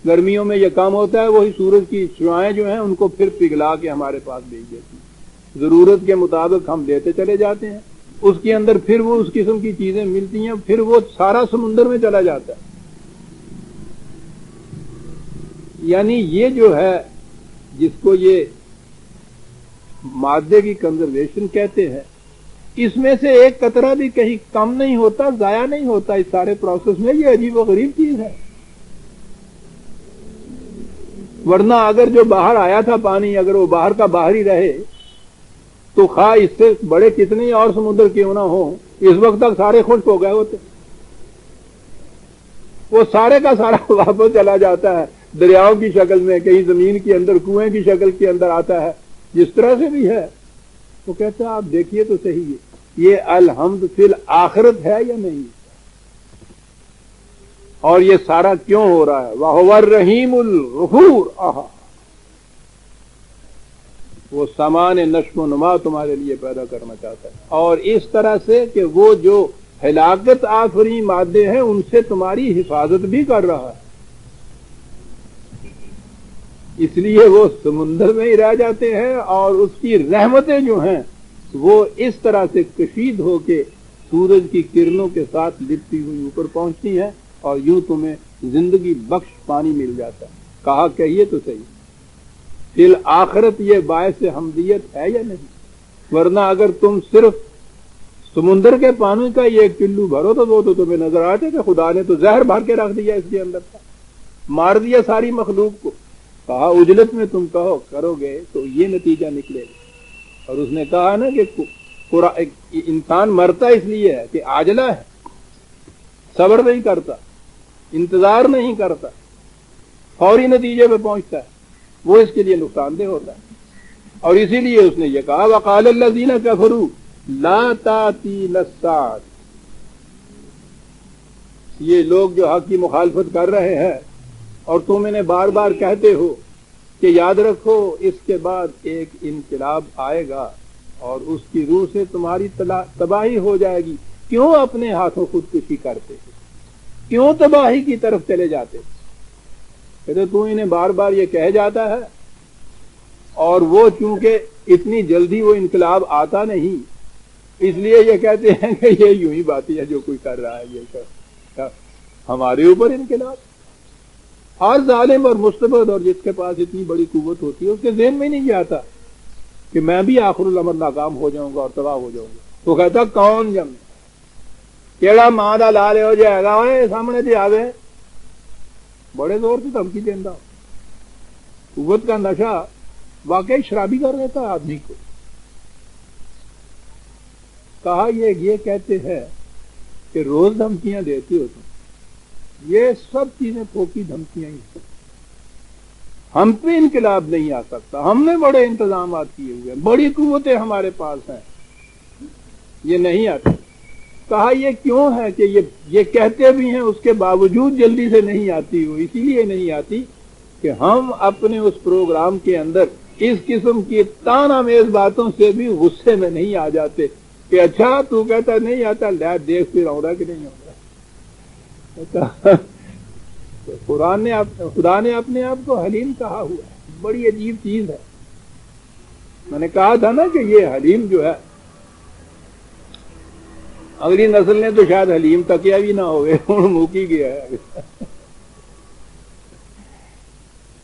گرمیوں میں یہ کام ہوتا ہے، وہی سورج کی شعاعیں جو ہیں ان کو پھر پگھلا کے ہمارے پاس بھیج دیتی ہیں۔ ضرورت کے مطابق ہم لیتے چلے جاتے ہیں، اس کے اندر پھر وہ اس قسم کی چیزیں ملتی ہیں، پھر وہ سارا سمندر میں چلا جاتا ہے۔ یعنی یہ جو ہے جس کو یہ مادے کی کنزرویشن کہتے ہیں، اس میں سے ایک قطرہ بھی کہیں کم نہیں ہوتا، ضائع نہیں ہوتا اس سارے پروسیس میں۔ یہ عجیب و غریب چیز ہے۔ ورنہ اگر جو باہر آیا تھا پانی، اگر وہ باہر کا باہر ہی رہے تو خواہ اس سے بڑے کتنے اور سمندر کیوں نہ ہوں، اس وقت تک سارے خشک ہو گئے ہوتے۔ وہ سارے کا سارا واپس چلا جاتا ہے دریاؤں کی شکل میں، کہیں زمین کے اندر کنویں کی شکل کے اندر آتا ہے، جس طرح سے بھی ہے۔ وہ کہتا ہے آپ دیکھیے تو صحیح ہے، یہ الحمد فی الآخرت ہے یا نہیں، اور یہ سارا کیوں ہو رہا ہے؟ وَهُوَ الرَّحِيمُ الْغَفُورُ۔ وہ سامان نشو و نما تمہارے لیے پیدا کرنا چاہتا ہے، اور اس طرح سے کہ وہ جو ہلاکت آفریں مادے ہیں ان سے تمہاری حفاظت بھی کر رہا ہے۔ اس لیے وہ سمندر میں ہی رہ جاتے ہیں، اور اس کی رحمتیں جو ہیں وہ اس طرح سے کشید ہو کے سورج کی کرنوں کے ساتھ لپٹی ہوئی اوپر پہنچتی ہیں، اور یوں تمہیں زندگی بخش پانی مل جاتا ہے۔ کہا کہیے تو صحیح، فی الآخرت یہ باعث حمدیت ہے یا نہیں؟ ورنہ اگر تم صرف سمندر کے پانی کا یہ ایک چلو بھرو تو وہ تو تمہیں نظر آتے کہ خدا نے تو زہر بھر کے رکھ دیا اس کے اندر تھا، مار دیا ساری مخلوق کو۔ کہا اجلت میں تم کہو کرو گے تو یہ نتیجہ نکلے گا۔ اور اس نے کہا نا کہ انسان مرتا اس لیے ہے کہ عاجلہ ہے، صبر نہیں کرتا، انتظار نہیں کرتا، فوری نتیجے پہ پہنچتا ہے، وہ اس کے لیے نقصان دہ ہوتا ہے۔ اور اسی لیے اس نے یہ کہا وقال الذین کفروا لا تأتینا الساعۃ، یہ لوگ جو حق کی مخالفت کر رہے ہیں اور تم انہیں بار بار کہتے ہو کہ یاد رکھو اس کے بعد ایک انقلاب آئے گا اور اس کی روح سے تمہاری تباہی ہو جائے گی، کیوں اپنے ہاتھوں خودکشی کرتے ہو؟ کیوں تباہی کی طرف چلے جاتے؟ کہتے تو انہیں بار بار یہ کہہ جاتا ہے، اور وہ چونکہ اتنی جلدی وہ انقلاب آتا نہیں، اس لیے یہ کہتے ہیں کہ یہ یوں ہی باتیں ہے جو کوئی کر رہا ہے، یہ ہمارے اوپر انقلاب۔ اور ظالم اور مستبد اور جس کے پاس اتنی بڑی قوت ہوتی ہے اس کے ذہن میں نہیں آتا کہ میں بھی آخر الامر ناکام ہو جاؤں گا اور تباہ ہو جاؤں گا۔ تو کہتا کون جم کیڑا ماں دا لال ہو جائے گا، سامنے سے آوے بڑے زور سے دھمکی دینا۔ قوت کا نشہ واقعی شرابی کر دیتا ہے آدمی کو۔ کہا یہ کہتے ہیں کہ روز دھمکیاں دیتے ہو تم، یہ سب چیزیں پھوکی دھمکیاں ہی ہیں، ہم پہ انقلاب نہیں آ سکتا، ہم نے بڑے انتظامات کیے ہوئے ہیں، بڑی قوتیں ہمارے پاس ہیں، یہ نہیں آتا۔ کہا یہ کیوں ہے کہ یہ کہتے بھی ہیں اس کے باوجود جلدی سے نہیں آتی، وہ اسی لیے نہیں آتی کہ ہم اپنے اس پروگرام کے اندر اس قسم کی تان آمیز باتوں سے بھی غصے میں نہیں آ جاتے کہ اچھا تو کہتا نہیں آتا، لے دیکھ پھر آؤں رہا کہ نہیں آؤں رہا۔ خدا نے اپنے آپ کو حلیم کہا ہوا ہے، بڑی عجیب چیز ہے۔ میں نے کہا تھا نا کہ یہ حلیم جو ہے اگلی نسل نے تو شاید حلیم تکیا بھی نہ ہوئے، موکی گیا ہے۔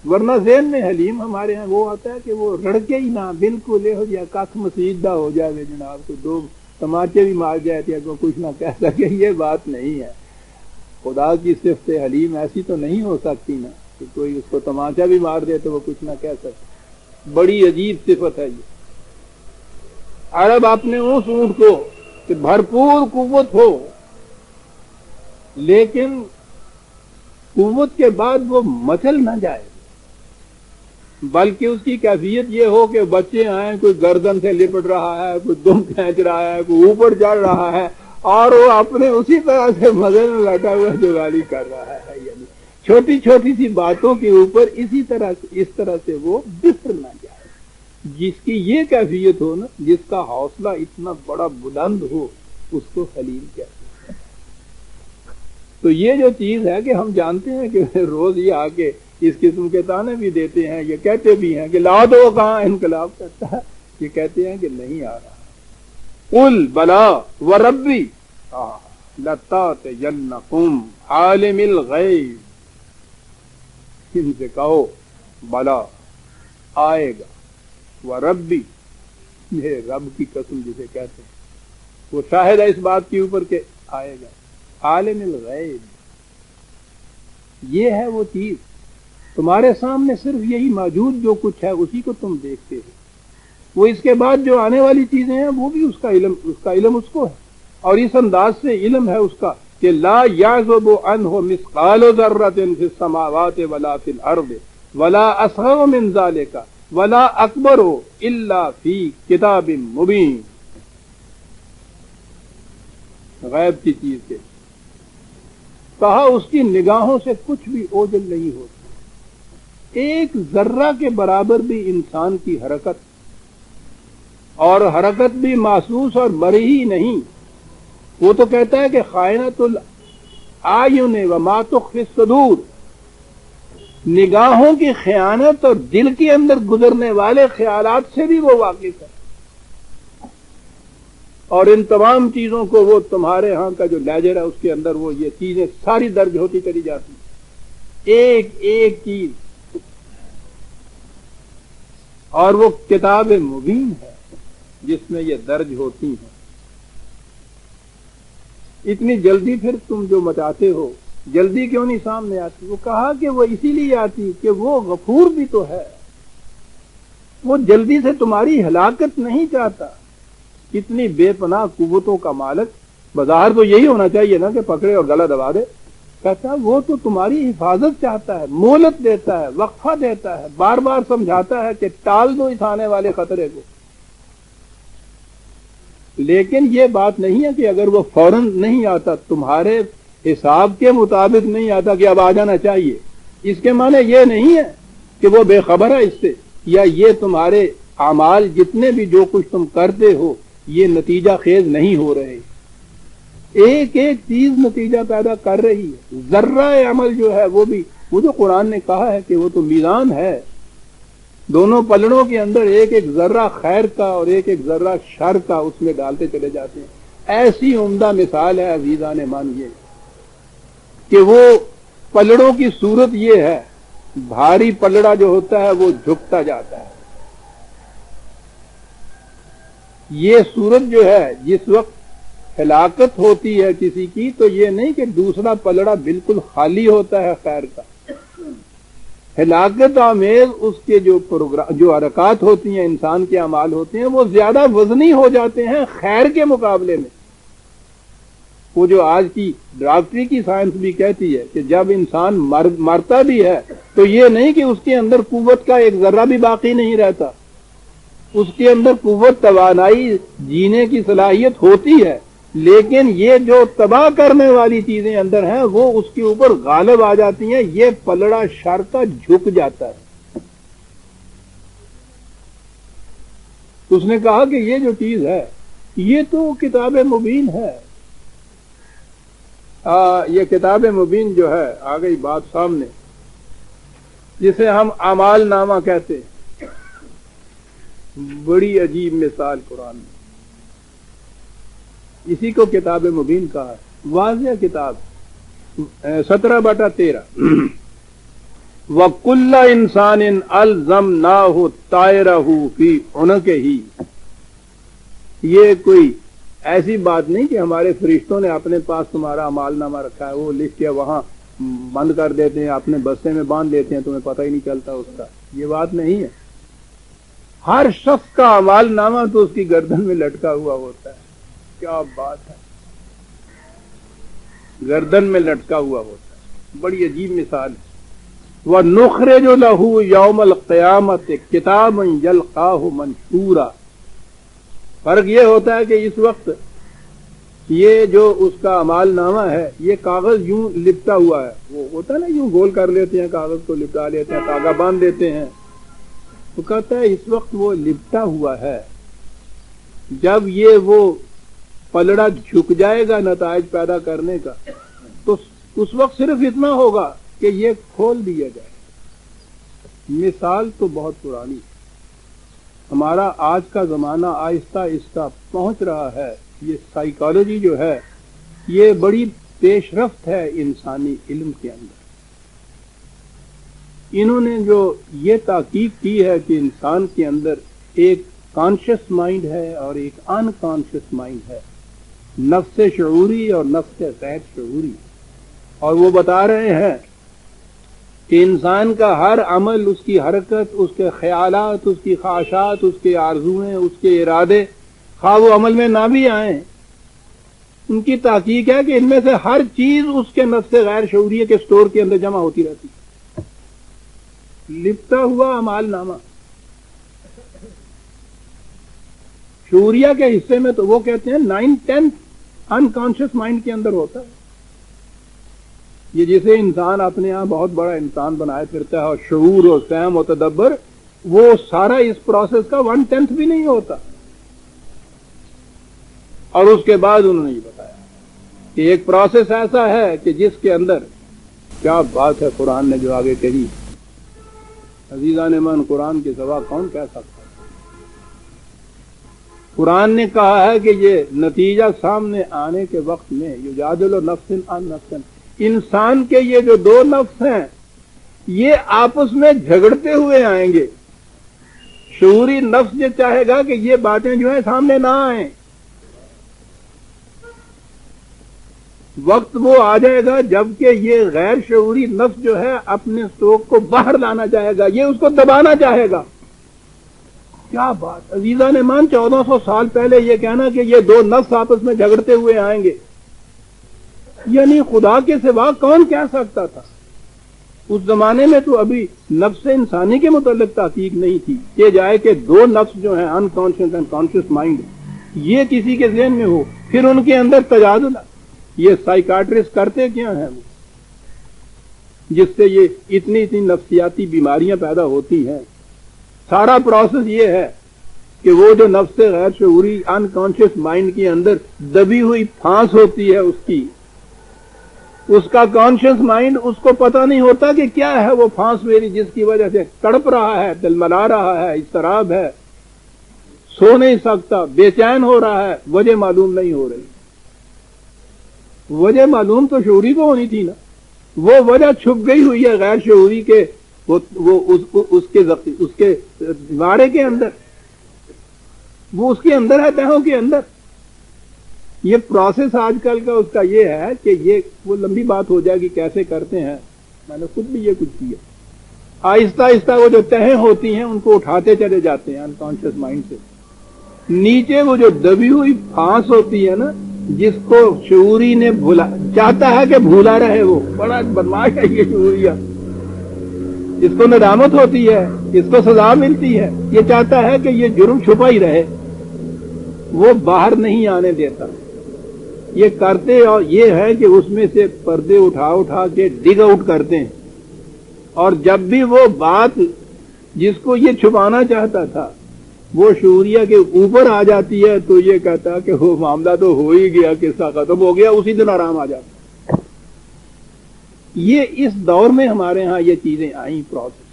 ورنہ ذہن میں حلیم ہمارے ہاں وہ آتا ہے کہ وہ رڑکے ہی نہ بالکل یہ ہو جائے کھ مسیدہ ہو جائے جناب کو دو تماچے بھی مار جائے کہ کو کچھ نہ کہہ سکے. یہ بات نہیں ہے. خدا کی صفت حلیم ایسی تو نہیں ہو سکتی نا کہ کوئی اس کو تماچا بھی مار دے تو وہ کچھ نہ کہہ سکے. بڑی عجیب صفت ہے یہ. عرب اپنے اس اونٹ کو کہ بھرپور قوت ہو لیکن قوت کے بعد وہ مچل نہ جائے بلکہ اس کی کیفیت یہ ہو کہ بچے آئیں کوئی گردن سے لپٹ رہا ہے کوئی دم کھینچ رہا ہے کوئی اوپر چڑھ رہا ہے اور وہ اپنے اسی طرح سے مزے میں بیٹھا ہوا جوگالی کر رہا ہے. یعنی چھوٹی چھوٹی سی باتوں کے اوپر اس طرح سے وہ بکھر نہ جائے. جس کی یہ کیفیت ہو نا جس کا حوصلہ اتنا بڑا بلند ہو اس کو حلیم کہتے ہیں. تو یہ جو چیز ہے کہ ہم جانتے ہیں کہ روز یہ آ کے اس قسم کے تانے بھی دیتے ہیں یہ کہتے بھی ہیں کہ لا دو کہاں انقلاب کرتا ہے. یہ کہتے ہیں کہ نہیں آ رہا. قل بلا وربی لتاتینکم عالم الغیب. ان سے کہو بلا آئے گا وربی یہ رب کی قسم جسے کہتے ہیں وہ شاہد ہے اس بات کے اوپر کہ آئے گا. عالم الغیب یہ ہے وہ چیز تمہارے سامنے صرف یہی موجود جو کچھ ہے اسی کو تم دیکھتے ہو. وہ اس کے بعد جو آنے والی چیزیں ہیں وہ بھی اس کا علم اس کو ہے. اور اس انداز سے علم ہے اس کا کہ لا یعزب عنہ مثقال ذرۃ فی السماوات ولا فی الارض ولا اصغر من ذلک ولا اکبر الا فی کتاب مبین. غیب کی چیز کے کہا اس کی نگاہوں سے کچھ بھی اوجل نہیں ہوتا. ایک ذرہ کے برابر بھی انسان کی حرکت اور حرکت بھی محسوس اور مرئی نہیں. وہ تو کہتا ہے کہ خائنۃ الاعین وما تخفی الصدور نگاہوں کی خیانت اور دل کے اندر گزرنے والے خیالات سے بھی وہ واقف ہے. اور ان تمام چیزوں کو وہ تمہارے ہاں کا جو لیجر ہے اس کے اندر وہ یہ چیزیں ساری درج ہوتی چلی جاتی ہیں ایک ایک چیز. اور وہ کتاب مبین ہے جس میں یہ درج ہوتی ہیں. اتنی جلدی پھر تم جو مچاتے ہو جلدی کیوں نہیں سامنے آتی؟ وہ کہا کہ وہ اسی لیے آتی کہ وہ غفور بھی تو ہے. وہ جلدی سے تمہاری ہلاکت نہیں چاہتا. اتنی بے پناہ قوتوں کا مالک بظاہر تو یہی ہونا چاہیے نا کہ پکڑے اور گلا دبا دے. کہتا وہ تو تمہاری حفاظت چاہتا ہے مہلت دیتا ہے وقفہ دیتا ہے بار بار سمجھاتا ہے کہ ٹال دو اس آنے والے خطرے کو. لیکن یہ بات نہیں ہے کہ اگر وہ فوراً نہیں آتا تمہارے حساب کے مطابق نہیں آتا کہ اب آ جانا چاہیے اس کے معنی یہ نہیں ہے کہ وہ بے خبر ہے اس سے یا یہ تمہارے اعمال جتنے بھی جو کچھ تم کرتے ہو یہ نتیجہ خیز نہیں ہو رہے. ایک ایک چیز نتیجہ پیدا کر رہی ہے. ذرہ عمل جو ہے وہ بھی وہ جو قرآن نے کہا ہے کہ وہ تو میزان ہے دونوں پلڑوں کے اندر ایک ایک ذرہ خیر کا اور ایک ایک ذرہ شر کا اس میں ڈالتے چلے جاتے ہیں. ایسی عمدہ مثال ہے عزیزان مان یہ کہ وہ پلڑوں کی صورت یہ ہے بھاری پلڑا جو ہوتا ہے وہ جھکتا جاتا ہے. یہ صورت جو ہے جس وقت ہلاکت ہوتی ہے کسی کی تو یہ نہیں کہ دوسرا پلڑا بالکل خالی ہوتا ہے خیر کا. ہلاکت آمیز اس کے جو حرکات ہوتی ہیں انسان کے اعمال ہوتے ہیں وہ زیادہ وزنی ہو جاتے ہیں خیر کے مقابلے میں. وہ جو آج کی ڈاکٹری کی سائنس بھی کہتی ہے کہ جب انسان مرتا بھی ہے تو یہ نہیں کہ اس کے اندر قوت کا ایک ذرہ بھی باقی نہیں رہتا. اس کے اندر قوت توانائی جینے کی صلاحیت ہوتی ہے لیکن یہ جو تباہ کرنے والی چیزیں اندر ہیں وہ اس کے اوپر غالب آ جاتی ہیں. یہ پلڑا شر کا جھک جاتا ہے. اس نے کہا کہ یہ جو چیز ہے یہ تو کتاب مبین ہے. یہ کتاب مبین جو ہے آ گئی بات سامنے جسے ہم اعمال نامہ کہتے ہیں. بڑی عجیب مثال قرآن میں اسی کو کتاب مبین کہا ہے. واضح کتاب 17/13 وَكُلَّ إِنسَانٍ أَلْزَمْنَاهُ طَائِرَهُ فِي عُنُقِهِ، یہ کوئی ایسی بات نہیں کہ ہمارے فرشتوں نے اپنے پاس تمہارا اعمال نامہ رکھا ہے، وہ لکھ کے وہاں بند کر دیتے ہیں، اپنے بستے میں باندھ دیتے ہیں، تمہیں پتہ ہی نہیں چلتا اس کا. یہ بات نہیں ہے. ہر شخص کا اعمال نامہ تو اس کی گردن میں لٹکا ہوا ہوتا ہے. کیا بات ہے، گردن میں لٹکا ہوا ہوتا ہے. بڑی عجیب مثال ہے. وَنُخْرِجُ لَهُ يَوْمَ الْقِيَامَةِ كِتَابًا يَلْقَاهُ مَنشُورًا. فرق یہ ہوتا ہے کہ اس وقت یہ جو اس کا اعمال نامہ ہے یہ کاغذ یوں لپٹا ہوا ہے، وہ ہوتا ہے نا یوں گول کر لیتے ہیں، کاغذ کو لپٹا لیتے ہیں، تاگا باندھ دیتے ہیں. تو کہتا ہے اس وقت وہ لپٹا ہوا ہے. جب یہ وہ پلڑا جھک جائے گا نتائج پیدا کرنے کا تو اس وقت صرف اتنا ہوگا کہ یہ کھول دیا جائے. مثال تو بہت پرانی ہے. ہمارا آج کا زمانہ آہستہ آہستہ پہنچ رہا ہے. یہ سائیکالوجی جو ہے یہ بڑی پیش رفت ہے انسانی علم کے اندر. انہوں نے جو یہ تحقیق کی ہے کہ انسان کے اندر ایک کانشس مائنڈ ہے اور ایک ان کانشس مائنڈ ہے، نفس شعوری اور نفس غیر شعوری. اور وہ بتا رہے ہیں کہ انسان کا ہر عمل، اس کی حرکت، اس کے خیالات، اس کی خواہشات، اس کے آرزویں، اس کے ارادے، خواہ وہ عمل میں نہ بھی آئیں، ان کی تحقیق ہے کہ ان میں سے ہر چیز اس کے نفس غیر شعوریہ کے سٹور کے اندر جمع ہوتی رہتی ہے. لپٹا ہوا اعمال نامہ. شعوریہ کے حصے میں تو وہ کہتے ہیں 9/10 انکانشس مائنڈ کے اندر ہوتا ہے. یہ جسے انسان اپنے یہاں بہت بڑا انسان بنائے پھرتا ہے اور شعور اور فہم و تدبر، وہ سارا اس پروسیس کا 1/10 بھی نہیں ہوتا. اور اس کے بعد انہوں نے یہ بتایا کہ ایک پروسیس ایسا ہے کہ جس کے اندر، کیا بات ہے قرآن نے جو آگے کہی. عزیزان من، قرآن کے سوا کون کہہ سکتا ہے؟ قرآن نے کہا ہے کہ یہ نتیجہ سامنے آنے کے وقت میں یجادل نفس عن نفس، انسان کے یہ جو دو نفس ہیں یہ آپس میں جھگڑتے ہوئے آئیں گے. شعوری نفس یہ چاہے گا کہ یہ باتیں جو ہیں سامنے نہ آئیں. وقت وہ آ جائے گا جبکہ یہ غیر شعوری نفس جو ہے اپنے سوگ کو باہر لانا چاہے گا، یہ اس کو دبانا چاہے گا. کیا بات عزیزان مان، 1400 سال پہلے یہ کہنا کہ یہ دو نفس آپس میں جھگڑتے ہوئے آئیں گے، یعنی خدا کے سوا کون کہہ سکتا تھا؟ اس زمانے میں تو ابھی نفس انسانی کے متعلق تحقیق نہیں تھی کہ جائے کہ دو نفس جو ہیں انکانشس اینڈ کانشس مائنڈ، یہ کسی کے ذہن میں ہو، پھر ان کے اندر تجادل. یہ سائیکاٹرسٹ کرتے کیا ہیں وہ، جس سے یہ اتنی نفسیاتی بیماریاں پیدا ہوتی ہیں؟ سارا پروسیس یہ ہے کہ وہ جو نفس غیر شعوری انکانشس مائنڈ کے اندر دبی ہوئی پھانس ہوتی ہے اس کا کانشس مائنڈ اس کو پتہ نہیں ہوتا کہ کیا ہے وہ پھانس میری، جس کی وجہ سے تڑپ رہا ہے، دلملا رہا ہے، اضطراب ہے، سو نہیں سکتا، بے چین ہو رہا ہے. وجہ معلوم نہیں ہو رہی. وجہ معلوم تو شعوری کو ہونی تھی نا. وہ وجہ چھپ گئی ہوئی ہے غیر شعوری کے اس کے دیوارے کے اندر، وہ اس کے اندر ہے، تہوں کے اندر. یہ پروسیس آج کل کا اس کا یہ ہے کہ یہ وہ لمبی بات ہو جائے گی کیسے کرتے ہیں. میں نے خود بھی یہ کچھ کیا. آہستہ آہستہ وہ جو تہیں ہوتی ہیں ان کو اٹھاتے چلے جاتے ہیں انکانشس مائنڈ سے. نیچے وہ جو دبی ہوئی پھانس ہوتی ہے نا، جس کو شعوری نے چاہتا ہے کہ بھولا رہے، وہ بڑا بدماش ہے یہ شعوریہ. اس کو ندامت ہوتی ہے، اس کو سزا ملتی ہے، یہ چاہتا ہے کہ یہ جرم چھپا ہی رہے، وہ باہر نہیں آنے دیتا. یہ کرتے اور یہ ہے کہ اس میں سے پردے اٹھا کے ڈگ آؤٹ کرتے ہیں. اور جب بھی وہ بات جس کو یہ چھپانا چاہتا تھا وہ شعوریہ کے اوپر آ جاتی ہے تو یہ کہتا ہے کہ وہ معاملہ تو ہو ہی گیا، قصہ ختم ہو گیا، اسی دن آرام آ جاتا. یہ اس دور میں ہمارے ہاں یہ چیزیں آئیں پروسیس.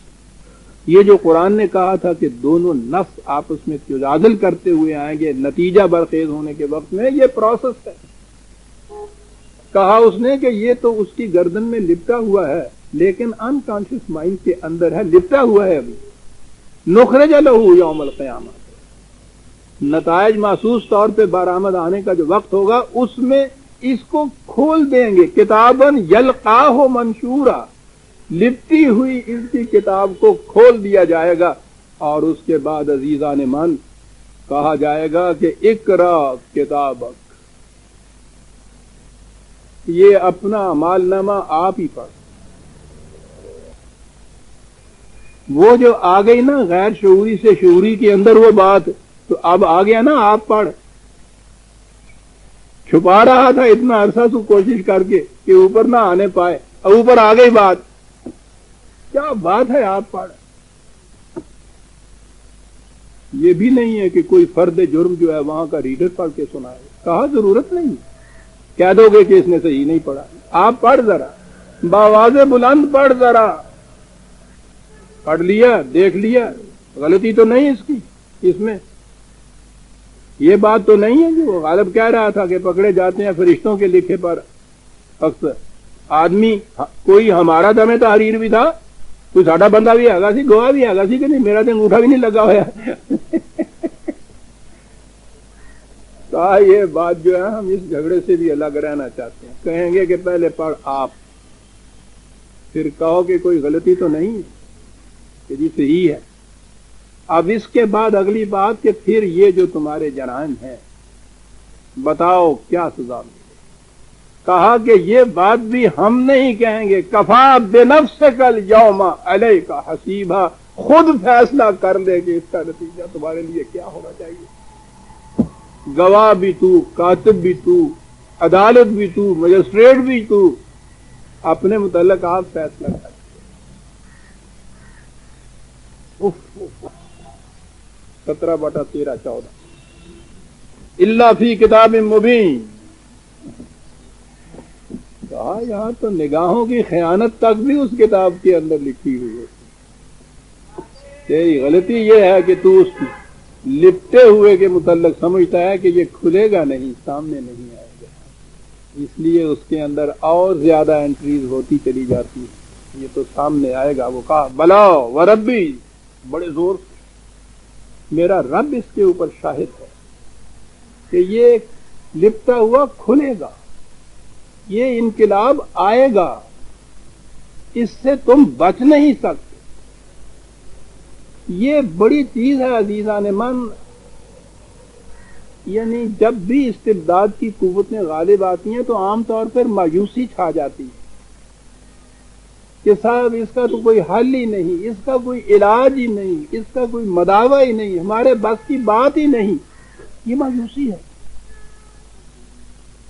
یہ جو قرآن نے کہا تھا کہ دونوں نفس آپس میں تجادل کرتے ہوئے آئیں گے نتیجہ برخیز ہونے کے وقت میں، یہ پروسیس ہے. کہا اس نے کہ یہ تو اس کی گردن میں لپٹا ہوا ہے، لیکن انکانشیس مائنڈ کے اندر ہے، لپٹا ہوا ہے ابھی. نخرج لہ یوم القیامہ، نتائج محسوس طور پہ برآمد آنے کا جو وقت ہوگا اس میں اس کو کھول دیں گے. کتاباً یلقاہ منشورا، لپٹی ہوئی اس کی کتاب کو کھول دیا جائے گا. اور اس کے بعد عزیزان من کہا جائے گا کہ اقرا کتابک، یہ اپنا اعمال نامہ آپ ہی پڑھ. وہ جو آ گئی نا غیر شعوری سے شعوری کے اندر وہ بات، تو اب آ گیا نا آپ پڑھ. چھپا رہا تھا اتنا عرصہ تو کوشش کر کے کہ اوپر نہ آنے پائے، اب اوپر آ گئی بات. کیا بات ہے، آپ پڑھ. یہ بھی نہیں ہے کہ کوئی فرد جرم جو ہے وہاں کا ریڈر پڑھ کے سنائے، کہا ضرورت نہیں. کہہ دو گے کہ اس نے صحیح نہیں پڑھا. آپ پڑھ ذرا، بآواز بلند پڑھ ذرا. پڑھ لیا، دیکھ لیا، غلطی تو نہیں اس کی. اس میں یہ بات تو نہیں ہے کہ وہ غالب کہہ رہا تھا کہ پکڑے جاتے ہیں فرشتوں کے لکھے پر. اکثر آدمی کوئی ہمارا دم تحریر بھی تھا، کوئی ساڈا بندہ بھی آگا سی، گواہ بھی آگا سی کہ نہیں، میرا تو انگوٹھا بھی نہیں لگا ہوا. کہا یہ بات جو ہے ہم اس جھگڑے سے بھی الگ رہنا چاہتے ہیں. کہیں گے کہ پہلے پڑھ آپ، پھر کہو کہ کوئی غلطی تو نہیں ہے کہ جی صحیح ہے. اب اس کے بعد اگلی بات کہ پھر یہ جو تمہارے جرائم ہیں بتاؤ کیا سزا ملے. کہا کہ یہ بات بھی ہم نہیں کہیں گے. کفا بنفسک الیوم علیک حسیبا، خود فیصلہ کر لے کہ اس کا نتیجہ تمہارے لیے کیا ہونا چاہیے. گواہ بھی تو، کاتب بھی تو، عدالت بھی تو، مجسٹریٹ بھی تو، اپنے متعلق آپ فیصلہ کر. 17/13-14 الا فی کتاب مبین. کہا یہاں تو نگاہوں کی خیانت تک بھی اس کتاب کے اندر لکھی ہوئی ہے. تیری غلطی یہ ہے کہ تو اس لپٹے ہوئے کے متعلق سمجھتا ہے کہ یہ کھلے گا نہیں، سامنے نہیں آئے گا، اس لیے اس کے اندر اور زیادہ انٹریز ہوتی چلی جاتی ہے. یہ تو سامنے آئے گا. وہ کہا بلا وربی، بڑے زور سے، میرا رب اس کے اوپر شاہد ہے کہ یہ لپٹا ہوا کھلے گا، یہ انقلاب آئے گا، اس سے تم بچ نہیں سکتے. یہ بڑی چیز ہے عزیزان من. یعنی جب بھی استبداد کی قوتیں غالب آتی ہیں تو عام طور پر مایوسی چھا جاتی ہے کہ صاحب اس کا تو کوئی حل ہی نہیں، اس کا کوئی علاج ہی نہیں، اس کا کوئی مداوع ہی نہیں، ہمارے بس کی بات ہی نہیں. یہ مایوسی ہے.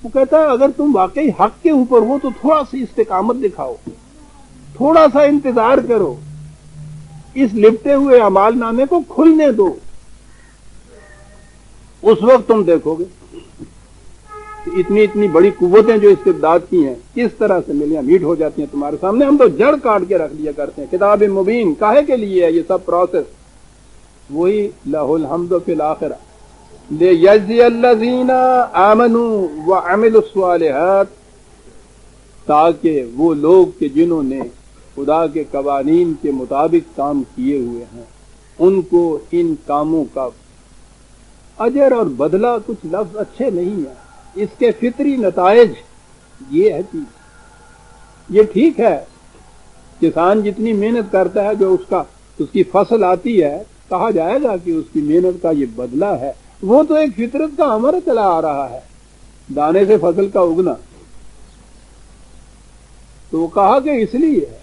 وہ کہتا ہے اگر تم واقعی حق کے اوپر ہو تو تھوڑا سی استقامت دکھاؤ، تھوڑا سا انتظار کرو، اس لپٹے ہوئے اعمال نامے کو کھلنے دو. اس وقت تم دیکھو گے اتنی اتنی بڑی قوتیں جو استبداد کی ہیں کس طرح سے ملیاں میٹ ہو جاتی ہیں تمہارے سامنے. ہم تو جڑ کاٹ کے رکھ لیا کرتے ہیں. کتاب مبین کاہے کے لیے ہے یہ سب پروسیس؟ وہی لہ الحمد فی الآخرہ لیجزی الذین آمنوا وعملوا الصالحات، تاکہ وہ لوگ کہ جنہوں نے خدا کے قوانین کے مطابق کام کیے ہوئے ہیں ان کو ان کاموں کا اجر اور بدلہ. کچھ لفظ اچھے نہیں ہیں، اس کے فطری نتائج یہ ہے چیز. یہ ٹھیک ہے کسان جتنی محنت کرتا ہے جو اس کی فصل آتی ہے، کہا جائے گا کہ اس کی محنت کا یہ بدلہ ہے. وہ تو ایک فطرت کا امر چلا آ رہا ہے، دانے سے فصل کا اگنا. تو وہ کہا کہ اس لیے ہے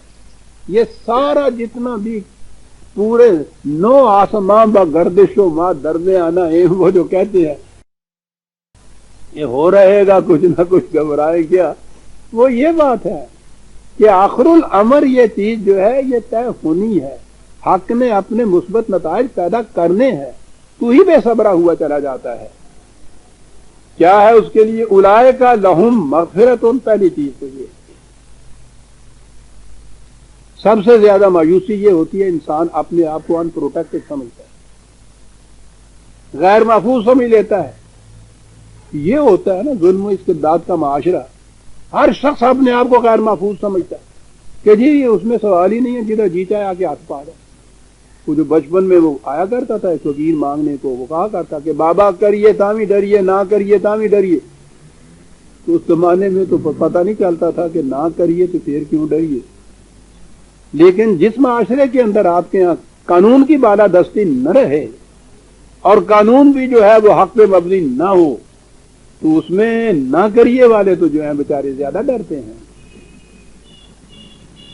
یہ سارا جتنا بھی پورے 9 آسمان با گردش و ماں درد آنا وہ جو کہتے ہیں یہ ہو رہے گا کچھ نہ کچھ، گھبرائے کیا. وہ یہ بات ہے کہ آخر الامر یہ چیز جو ہے یہ طے ہونی ہے. حق نے اپنے مثبت نتائج پیدا کرنے ہیں، تو ہی بے صبرا ہوا چلا جاتا ہے. کیا ہے اس کے لیے؟ اولئک لہم مغفرۃ. پہلی چیز تو یہ سب سے زیادہ مایوسی یہ ہوتی ہے انسان اپنے آپ کو ان پروٹیکٹڈ سمجھتا ہے، غیر محفوظ سمجھ لیتا ہے. یہ ہوتا ہے نا ظلم و استبداد کا معاشرہ. ہر شخص اپنے آپ کو غیر محفوظ سمجھتا ہے. کہ جی یہ اس میں سوال ہی نہیں ہے، جدھر جی چاہے آ کے ہاتھ پا جائے۔ وہ جو بچپن میں وہ آیا کرتا تھا فقیر مانگنے کو، وہ کہا کرتا کہ بابا کریے تاوی ڈریے، نہ کریے تاوی ڈریے۔ تو اس زمانے میں تو پتہ نہیں چلتا تھا کہ نہ کریے تو پھر کیوں ڈریے۔ لیکن جس معاشرے کے اندر آپ کے یہاں قانون کی بالادستی نہ رہے اور قانون بھی جو ہے وہ حق پہ مبنی نہ ہو، تو اس میں نہ کریے والے تو جو ہیں بیچارے زیادہ ڈرتے ہیں۔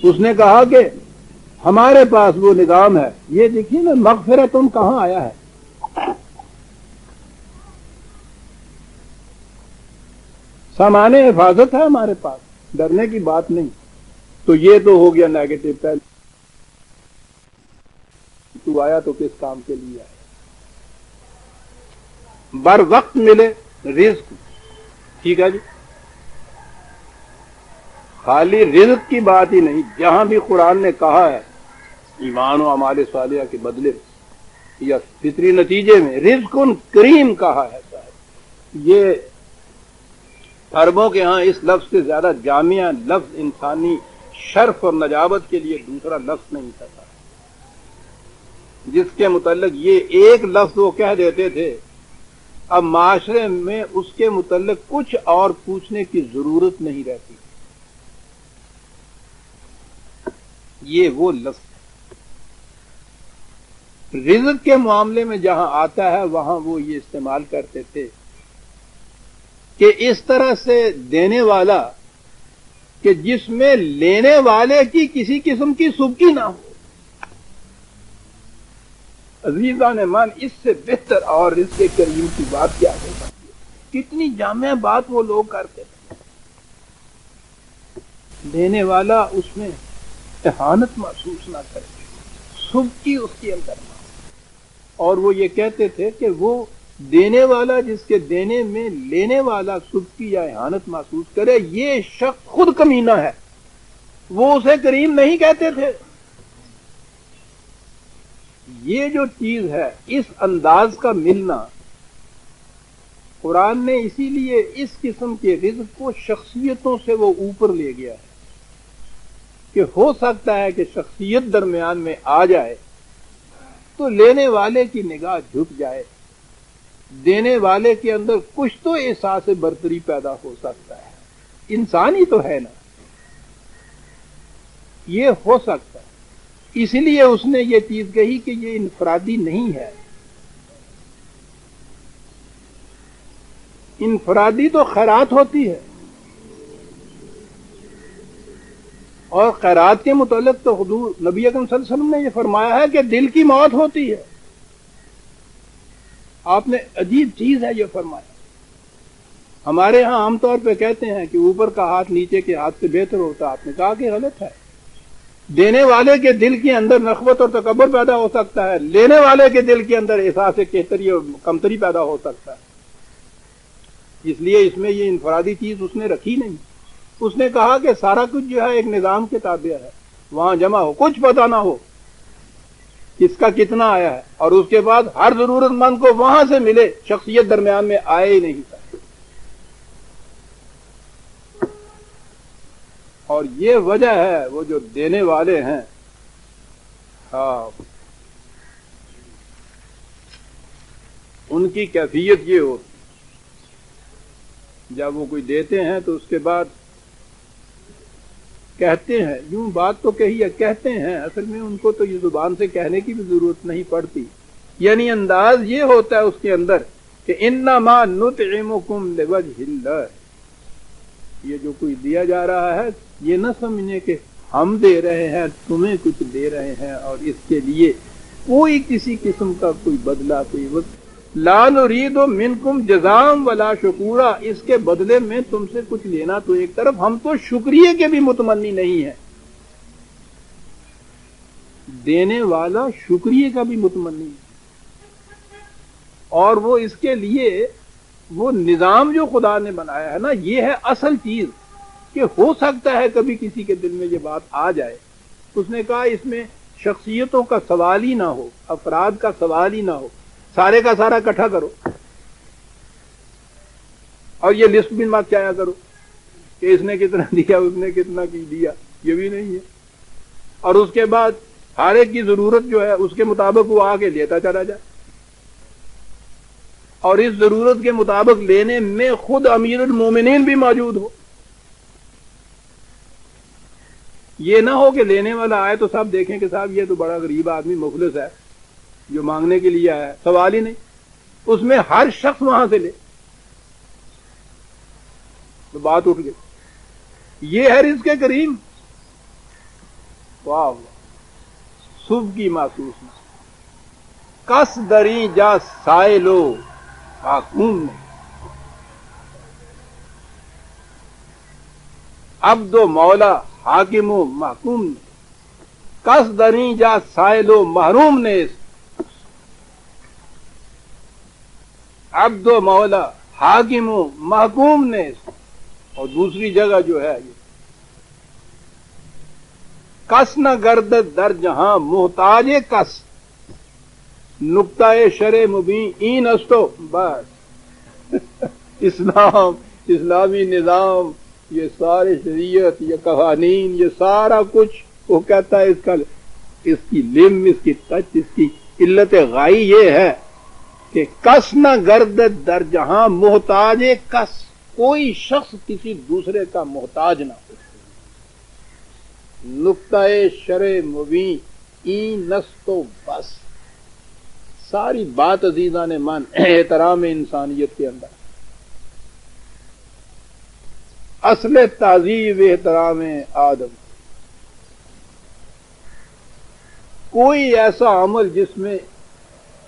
اس نے کہا کہ ہمارے پاس وہ نظام ہے، یہ دیکھیے نا مغفرت کہاں آیا ہے، سامان حفاظت ہے ہمارے پاس، ڈرنے کی بات نہیں۔ تو یہ تو ہو گیا نیگیٹو پہلے، تو آیا تو کس کام کے لیے آیا؟ بر وقت ملے رزق، ٹھیک ہے جی، خالی رزق کی بات ہی نہیں، جہاں بھی قرآن نے کہا ہے ایمان و اعمال صالحہ کے بدلے یا فطری نتیجے میں رزق کریم کہا ہے صاحب، یہ عربوں کے ہاں اس لفظ سے زیادہ جامع لفظ انسانی شرف اور نجابت کے لیے دوسرا لفظ نہیں تھا، جس کے متعلق یہ ایک لفظ وہ کہہ دیتے تھے، اب معاشرے میں اس کے متعلق کچھ اور پوچھنے کی ضرورت نہیں رہتی۔ یہ وہ لفظ رزق کے معاملے میں جہاں آتا ہے وہاں وہ یہ استعمال کرتے تھے کہ اس طرح سے دینے والا کہ جس میں لینے والے کی کسی قسم کی سبکی نہ ہو۔ عزیزان من، اس سے بہتر اور رزق کریم کی بات کیا ہو سکتی ہے؟ کتنی جامع بات وہ لوگ کرتے تھے، دینے والا اس میں اہانت محسوس نہ کرے، سبکی اس کے اندر نہ ہو۔ اور وہ یہ کہتے تھے کہ وہ دینے والا جس کے دینے میں لینے والا سبکی یا اہانت محسوس کرے، یہ شخص خود کمینہ ہے، وہ اسے کریم نہیں کہتے تھے۔ یہ جو چیز ہے، اس انداز کا ملنا، قرآن نے اسی لیے اس قسم کے رزق کو شخصیتوں سے وہ اوپر لے گیا ہے کہ ہو سکتا ہے کہ شخصیت درمیان میں آ جائے تو لینے والے کی نگاہ جھک جائے، دینے والے کے اندر کچھ تو احساس برتری پیدا ہو سکتا ہے، انسان ہی تو ہے نا، یہ ہو سکتا ہے۔ اس لیے اس نے یہ چیز کہی کہ یہ انفرادی نہیں ہے، انفرادی تو خیرات ہوتی ہے، اور خیرات کے متعلق تو حضور نبی اکرم صلی اللہ علیہ وسلم نے یہ فرمایا ہے کہ دل کی موت ہوتی ہے۔ آپ نے عجیب چیز ہے یہ فرمایا۔ ہمارے ہاں عام طور پہ کہتے ہیں کہ اوپر کا ہاتھ نیچے کے ہاتھ سے بہتر ہوتا ہے، آپ نے کہا کہ غلط ہے۔ دینے والے کے دل کے اندر نخوت اور تکبر پیدا ہو سکتا ہے، لینے والے کے دل کے اندر احساس کہتری اور کمتری پیدا ہو سکتا ہے۔ اس لیے اس میں یہ انفرادی چیز اس نے رکھی نہیں۔ اس نے کہا کہ سارا کچھ جو ہے ایک نظام کے تابع ہے، وہاں جمع ہو، کچھ پتہ نہ ہو کس کا کتنا آیا ہے، اور اس کے بعد ہر ضرورت مند کو وہاں سے ملے، شخصیت درمیان میں آئے ہی نہیں تھا۔ اور یہ وجہ ہے وہ جو دینے والے ہیں، ان کی کیفیت یہ ہوتی، جب وہ کوئی دیتے ہیں تو اس کے بعد کہتے ہیں، یوں بات تو کہی ہے، کہتے ہیں، اصل میں ان کو تو یہ زبان سے کہنے کی بھی ضرورت نہیں پڑتی، یعنی انداز یہ ہوتا ہے اس کے اندر کہ انما نطعمکم لوجہ اللہ، یہ جو کوئی دیا جا رہا ہے یہ نہ سمجھنے کہ ہم دے رہے ہیں، تمہیں کچھ دے رہے ہیں اور اس کے لیے کوئی کسی قسم کا کوئی بدلہ، کوئی وقت، لا نرید منکم جزاء ولا شکورا، اس کے بدلے میں تم سے کچھ لینا تو ایک طرف، ہم تو شکریہ کے بھی متمنی نہیں ہیں، دینے والا شکریہ کا بھی متمنی ہے۔ اور وہ اس کے لیے وہ نظام جو خدا نے بنایا ہے نا، یہ ہے اصل چیز، کہ ہو سکتا ہے کبھی کسی کے دل میں یہ بات آ جائے۔ اس نے کہا اس میں شخصیتوں کا سوال ہی نہ ہو، افراد کا سوال ہی نہ ہو، سارے کا سارا اکٹھا کرو اور یہ لسٹ بھی مت کیا کرو کہ اس نے کتنا دیا، اس نے کتنا کی دیا، یہ بھی نہیں ہے۔ اور اس کے بعد ہر ایک کی ضرورت جو ہے اس کے مطابق وہ آگے لیتا چلا جائے، اور اس ضرورت کے مطابق لینے میں خود امیر المومنین بھی موجود ہو۔ یہ نہ ہو کہ لینے والا آئے تو سب دیکھیں کہ صاحب یہ تو بڑا غریب آدمی مخلص ہے جو مانگنے کے لیے آیا ہے، سوال ہی نہیں، اس میں ہر شخص وہاں سے لے تو بات اٹھ گئی۔ یہ ہے رزق کریم۔ واہ واہ، صبح کی محسوس کس دری جا سائلو محکوم نے، عبد و مولا حاکم و محکوم نے، کس دری جا سائل و محروم نے، عبد و مولا حاکم و محکوم نے۔ اور دوسری جگہ جو ہے یہ کس نہ گرد در جہاں محتاج کس، نقطہ شرع مبین این استو، بس اسلامی نظام، یہ سارے شریعت، یہ قوانین، یہ سارا کچھ وہ کہتا ہے اس کی لم، اس کی ٹچ، اس کی علت غائی یہ ہے کہ کس نہ گرد در جہاں محتاج کس، کوئی شخص کسی دوسرے کا محتاج نہ ہو، نقطہ شرع مبین این نستو، بس ساری بات عزیزان من احترام انسانیت کے اندر، اصل تعظیم احترام آدم۔ کوئی ایسا عمل جس میں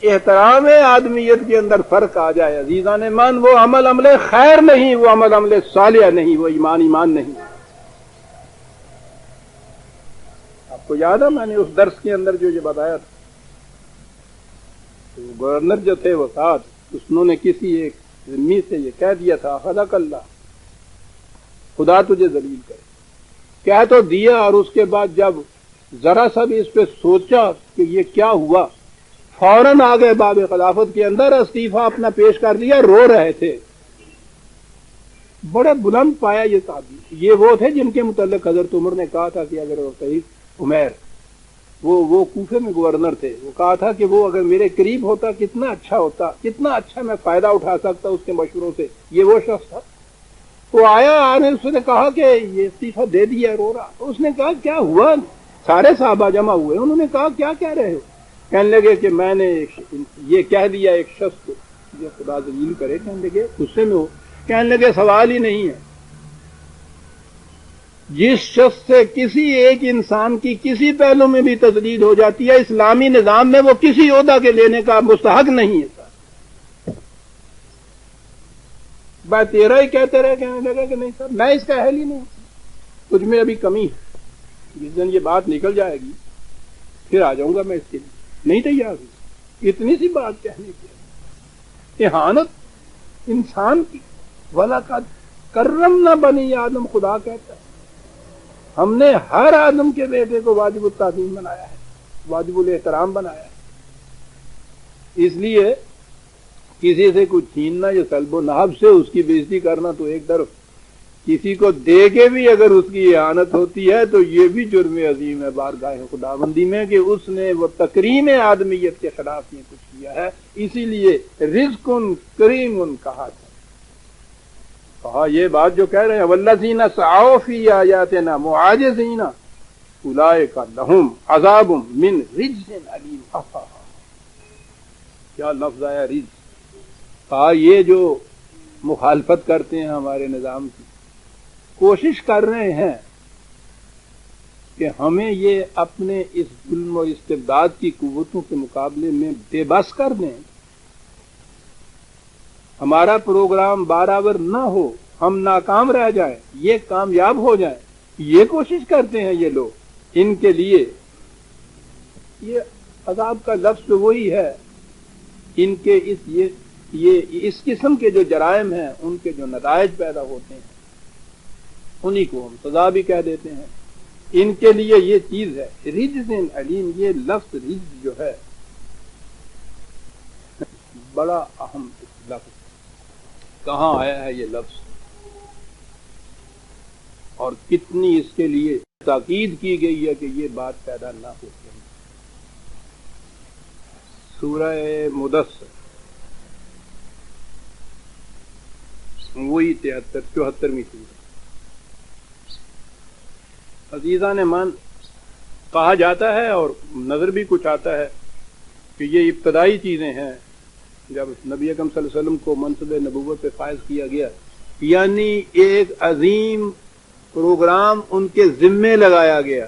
احترام آدمیت کے اندر فرق آ جائے عزیزان من، وہ عمل خیر نہیں، وہ عمل صالح نہیں، وہ ایمان نہیں۔ آپ کو یاد ہے میں نے اس درس کے اندر جو یہ بتایا تھا، تو گورنر جو تھے وہ ساتھ، انہوں نے کسی ایک ذمی سے یہ کہہ دیا تھا، خلق اللہ، خدا تجھے ذلیل کرے، کہہ تو دیا، اور اس کے بعد جب ذرا سا بھی اس پہ سوچا کہ یہ کیا ہوا، فوراً آ گئے باب خلافت کے اندر، استعفیٰ اپنا پیش کر دیا، رو رہے تھے۔ بڑے بلند پایا یہ صحابی، یہ وہ تھے جن کے متعلق حضرت عمر نے کہا تھا کہ اگر سعید عمیر، وہ کوفے میں گورنر تھے، وہ کہا تھا کہ وہ اگر میرے قریب ہوتا کتنا اچھا ہوتا، کتنا اچھا میں فائدہ اٹھا سکتا اس کے مشوروں سے، یہ وہ شخص تھا۔ وہ آیا، آنے اس نے کہا کہ یہ استعفیٰ دے دیا، رو رہا، تو اس نے کہا کیا ہوا؟ سارے صحابہ جمع ہوئے، انہوں نے کہا کیا کہہ رہے ہو؟ کہنے لگے کہ میں نے یہ کہہ دیا ایک شخص کو، یہ خدا ذلیل کرے۔ کہنے لگے غصے میں ہو، کہنے لگے سوال ہی نہیں ہے، جس شخص سے کسی ایک انسان کی کسی پہلو میں بھی تسدید ہو جاتی ہے، اسلامی نظام میں وہ کسی عہدہ کے لینے کا مستحق نہیں ہے۔ بات تیرا ہی کہتے رہے، کہنے لگا کہ نہیں سر میں اس کا اہل ہی نہیں، تجھ میں ابھی کمی ہے، جس دن یہ بات نکل جائے گی پھر آ جاؤں گا میں اس کے لیے، نہیں تیار ہوئی اتنی سی بات کہنے کی، اہانت انسان کی۔ وَلَقَدْ كَرَّمْنَا بَنِي آدم، خدا کہتا ہے ہم نے ہر آدم کے بیٹے کو واجب التعظیم بنایا ہے، واجب الاحترام بنایا ہے۔ اس لیے کسی سے کچھ چھیننا یا سلب و نہب سے اس کی بے عزتی کرنا تو ایک طرف، کسی کو دے کے بھی اگر اس کی اہانت ہوتی ہے تو یہ بھی جرم عظیم ہے بارگاہ خداوندی میں، کہ اس نے وہ تکریم آدمیت کے خلاف یہ کچھ کیا ہے۔ اسی لیے رزق کریم کہا تھا، کہا یہ بات جو کہہ رہے ہیں والذین سعوا فی آیاتنا معاجزین اولئک لہم عذاب من رجز علیم۔ کیا لفظ آیا رجز، کہا یہ جو مخالفت کرتے ہیں ہمارے نظام کی، کوشش کر رہے ہیں کہ ہمیں یہ اپنے اس ظلم و استبداد کی قوتوں کے مقابلے میں بے بس کر دیں، ہمارا پروگرام برابر نہ ہو، ہم ناکام رہ جائیں، یہ کامیاب ہو جائیں، یہ کوشش کرتے ہیں یہ لوگ۔ ان کے لیے یہ عذاب کا لفظ وہی ہے، ان کے اس قسم کے جو جرائم ہیں، ان کے جو نتائج پیدا ہوتے ہیں، انہی کو ہم سزا بھی کہہ دیتے ہیں۔ ان کے لیے یہ چیز ہے رجز علیم۔ یہ لفظ رجز جو ہے بڑا اہم لفظ، کہاں آیا ہے یہ لفظ اور کتنی اس کے لیے تاکید کی گئی ہے کہ یہ بات پیدا نہ ہو سکے۔ سورہ مدثر وہی 74ویں سورہ۔ عزیزان من، کہا جاتا ہے اور نظر بھی کچھ آتا ہے کہ یہ ابتدائی چیزیں ہیں جب نبی اکرم صلی اللہ علیہ وسلم کو منصب نبوت پہ فائز کیا گیا، یعنی ایک عظیم پروگرام ان کے ذمے لگایا گیا۔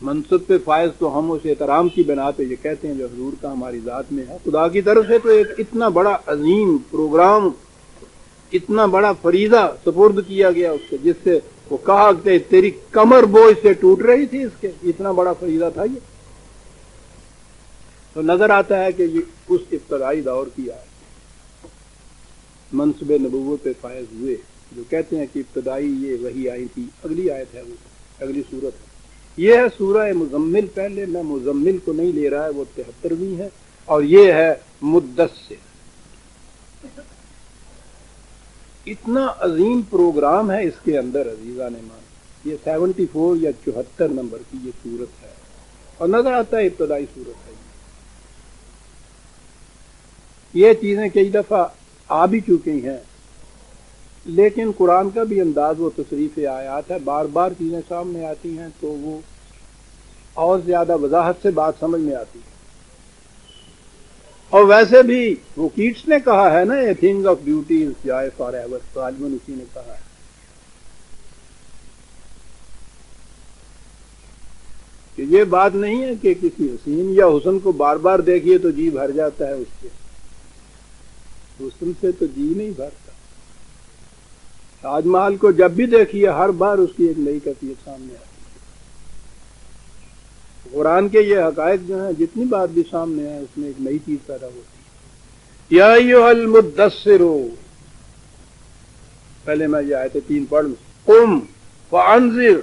منصب پہ فائز تو ہم اس احترام کی بنا پہ یہ کہتے ہیں جو حضور کا ہماری ذات میں ہے، خدا کی طرف سے تو ایک اتنا بڑا عظیم پروگرام، اتنا بڑا فریضہ سپرد کیا گیا اس سے، جس سے وہ کہا کہ تیری کمر بوجھ سے ٹوٹ رہی تھی، اس کے اتنا بڑا فریضہ تھا یہ۔ تو نظر آتا ہے کہ یہ اس ابتدائی دور کی آیت منصب نبوت پہ فائز ہوئے، جو کہتے ہیں کہ ابتدائی یہ وحی آئی تھی۔ اگلی آیت ہے وہ، اگلی سورت ہے، یہ ہے سورہ مزمل۔ پہلے میں مزمل کو نہیں لے رہا ہے، وہ 73ویں ہے، اور یہ ہے مدثر۔ اتنا عظیم پروگرام ہے اس کے اندر عزیزان مان، یہ 74 یا 74 نمبر کی یہ سورت ہے، اور نظر آتا ہے ابتدائی سورت ہے۔ یہ چیزیں کئی دفعہ آ بھی چکی ہیں، لیکن قرآن کا بھی انداز و تصریف آیات ہے، بار بار چیزیں سامنے آتی ہیں تو وہ اور زیادہ وضاحت سے بات سمجھ میں آتی ہے۔ اور ویسے بھی وہ کیٹس نے کہا ہے نا، a thing of beauty is جائے فار ایور، غالباً اسی نے کہا ہے۔ کہ یہ بات نہیں ہے کہ کسی حسین یا حسن کو بار بار دیکھیے تو جی بھر جاتا ہے، اس سے حسن سے تو جی نہیں بھرتا۔ تاج محل کو جب بھی دیکھیے ہر بار اس کی ایک نئی کیفیت سامنے آتی ہے۔ قرآن کے یہ حقائق جو ہیں، جتنی بات بھی سامنے ہے اس میں ایک نئی چیز پیدا ہوتی ہے۔ یا ایھا المدثر، پہلے میں یہ آیتیں 3 پڑھ لوں۔ قم فانذر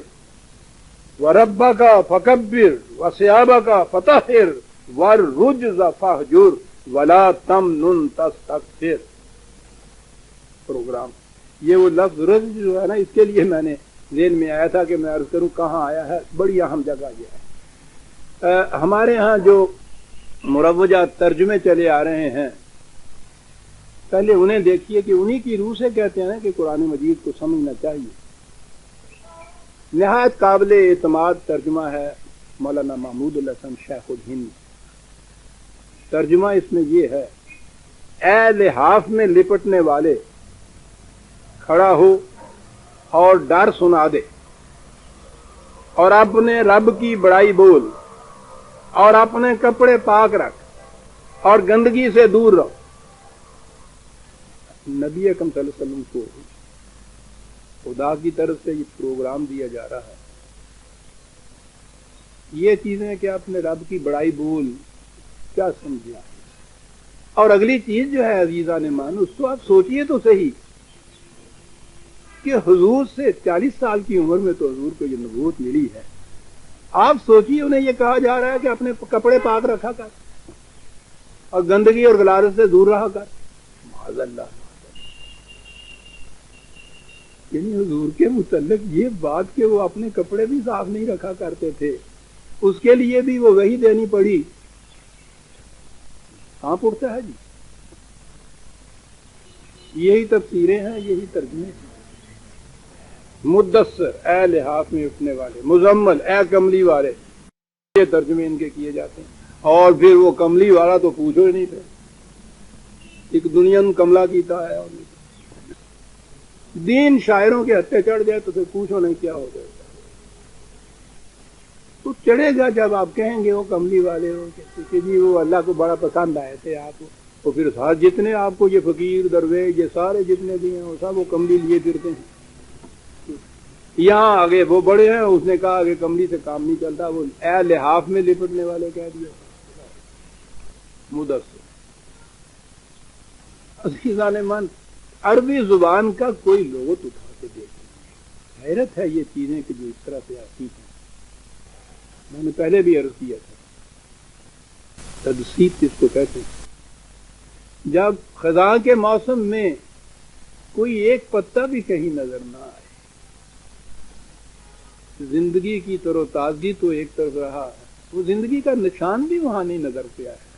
وربک فکبر وثیابک فطہر والرجز فاہجر ولا تمنن تستکثر۔ پروگرام یہ وہ لفظ رجز جو ہے نا، اس کے لیے میں نے ذہن میں آیا تھا کہ میں عرض کروں کہاں آیا ہے، بڑی اہم جگہ یہ ہے۔ ہمارے ہاں جو مروجہ ترجمے چلے آ رہے ہیں، پہلے انہیں دیکھیے کہ انہی کی روح سے کہتے ہیں کہ قرآن مجید کو سمجھنا چاہیے۔ نہایت قابل اعتماد ترجمہ ہے مولانا محمود الحسن شیخ الہند۔ ترجمہ اس میں یہ ہے، اے لحاف میں لپٹنے والے، کھڑا ہو اور ڈر سنا دے، اور اپنے رب کی بڑائی بول، اور اپنے کپڑے پاک رکھ اور گندگی سے دور رہو۔ نبی اکرم صلی اللہ علیہ وسلم کو خدا کی طرف سے یہ پروگرام دیا جا رہا ہے، یہ چیزیں کہ اپنے رب کی بڑائی بول، کیا سمجھا۔ اور اگلی چیز جو ہے عزیزان مان، اس کو آپ سوچئے تو صحیح کہ حضور سے 40 سال کی عمر میں تو حضور کو یہ نبوت ملی ہے۔ آپ سوچئے انہیں یہ کہا جا رہا ہے کہ اپنے کپڑے پاک رکھا کر اور گندگی اور غلازت سے دور رہا کر۔ معاذ اللہ، یعنی حضور کے متعلق یہ بات کہ وہ اپنے کپڑے بھی صاف نہیں رکھا کرتے تھے، اس کے لیے بھی وہ وحی دینی پڑی۔ کہاں پڑتا ہے جی؟ یہی تفسیریں ہیں، یہی ترجمے ہیں۔ مدثر، اے لحاف میں اٹھنے والے، مزمل، اے کملی والے، یہ ترجمے ان کے کیے جاتے ہیں۔ اور پھر وہ کملی والا تو پوچھو ہی نہیں پھر، ایک دنیا کملا کیتا ہے، اور دین شاعروں کے ہتھے چڑھ جائے تو پھر پوچھو نہیں کیا ہو جائے گا۔ تو چڑھے گا جب آپ کہیں گے وہ کملی والے ہو کہ جی وہ اللہ کو بڑا پسند آئے تھے آپ، تو پھر جتنے آپ کو یہ فقیر درویش یہ سارے جتنے بھی ہیں وہ سب وہ کملی لیے پھرتے ہیں۔ یہاں آگے وہ بڑے ہیں، اس نے کہا کہ کملی سے کام نہیں چلتا، وہ اے لحاف میں لپٹنے والے کہہ دیا۔ مدثر، عزیزان من، عربی زبان کا کوئی لغت اٹھا کے دیکھیں، حیرت ہے یہ چیزیں کہ جو اس طرح سے آتی ہیں۔ میں نے پہلے بھی عرض کیا تھا، تدسیب اس کو کہتے ہیں، جب خزاں کے موسم میں کوئی ایک پتا بھی کہیں نظر نہ آئے، زندگی کی تر و تازگی تو ایک طرف رہا، وہ زندگی کا نشان بھی وہاں نہیں نظر پہ آیا۔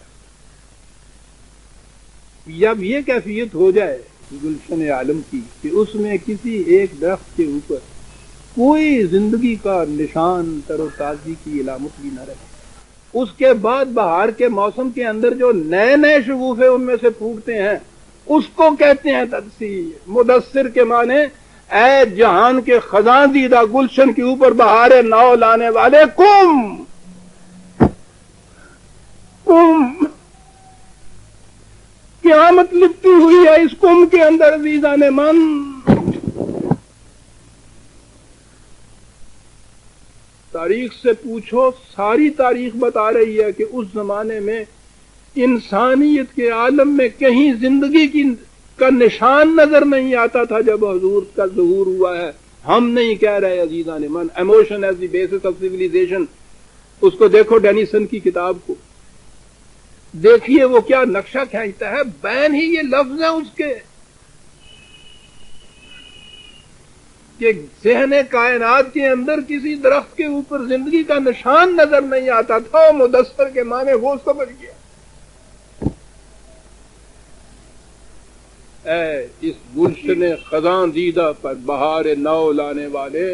جب یہ کیفیت ہو جائے گلشن عالم کی کہ اس میں کسی ایک درخت کے اوپر کوئی زندگی کا نشان تر و تازگی کی علامت بھی نہ رہے، اس کے بعد بہار کے موسم کے اندر جو نئے نئے شگوفے ان میں سے پھوٹتے ہیں اس کو کہتے ہیں تدثیر۔ مدثر کے معنی اے جہان کے خزاں دیدہ گلشن کے اوپر بہار نو لانے والے، کم کم قیامت لپٹی ہوئی ہے اس کم کے اندر عزیزان من۔ تاریخ سے پوچھو، ساری تاریخ بتا رہی ہے کہ اس زمانے میں انسانیت کے عالم میں کہیں زندگی کا نشان نظر نہیں آتا تھا جب حضور کا ظہور ہوا ہے۔ ہم نہیں کہہ رہے عزیزان من، emotion is the basis of civilisation, اس کو دیکھو ڈینیسن کی کتاب کو، دیکھیے وہ کیا نقشہ کھینچتا ہے، بین ہی یہ لفظ ہیں اس کے کہ ذہن کائنات کے اندر کسی درخت کے اوپر زندگی کا نشان نظر نہیں آتا تھا، مدثر کے معنی وہ سمجھ گیا۔ اے اس گلشن خزاں دیدہ پر بہار نو لانے والے،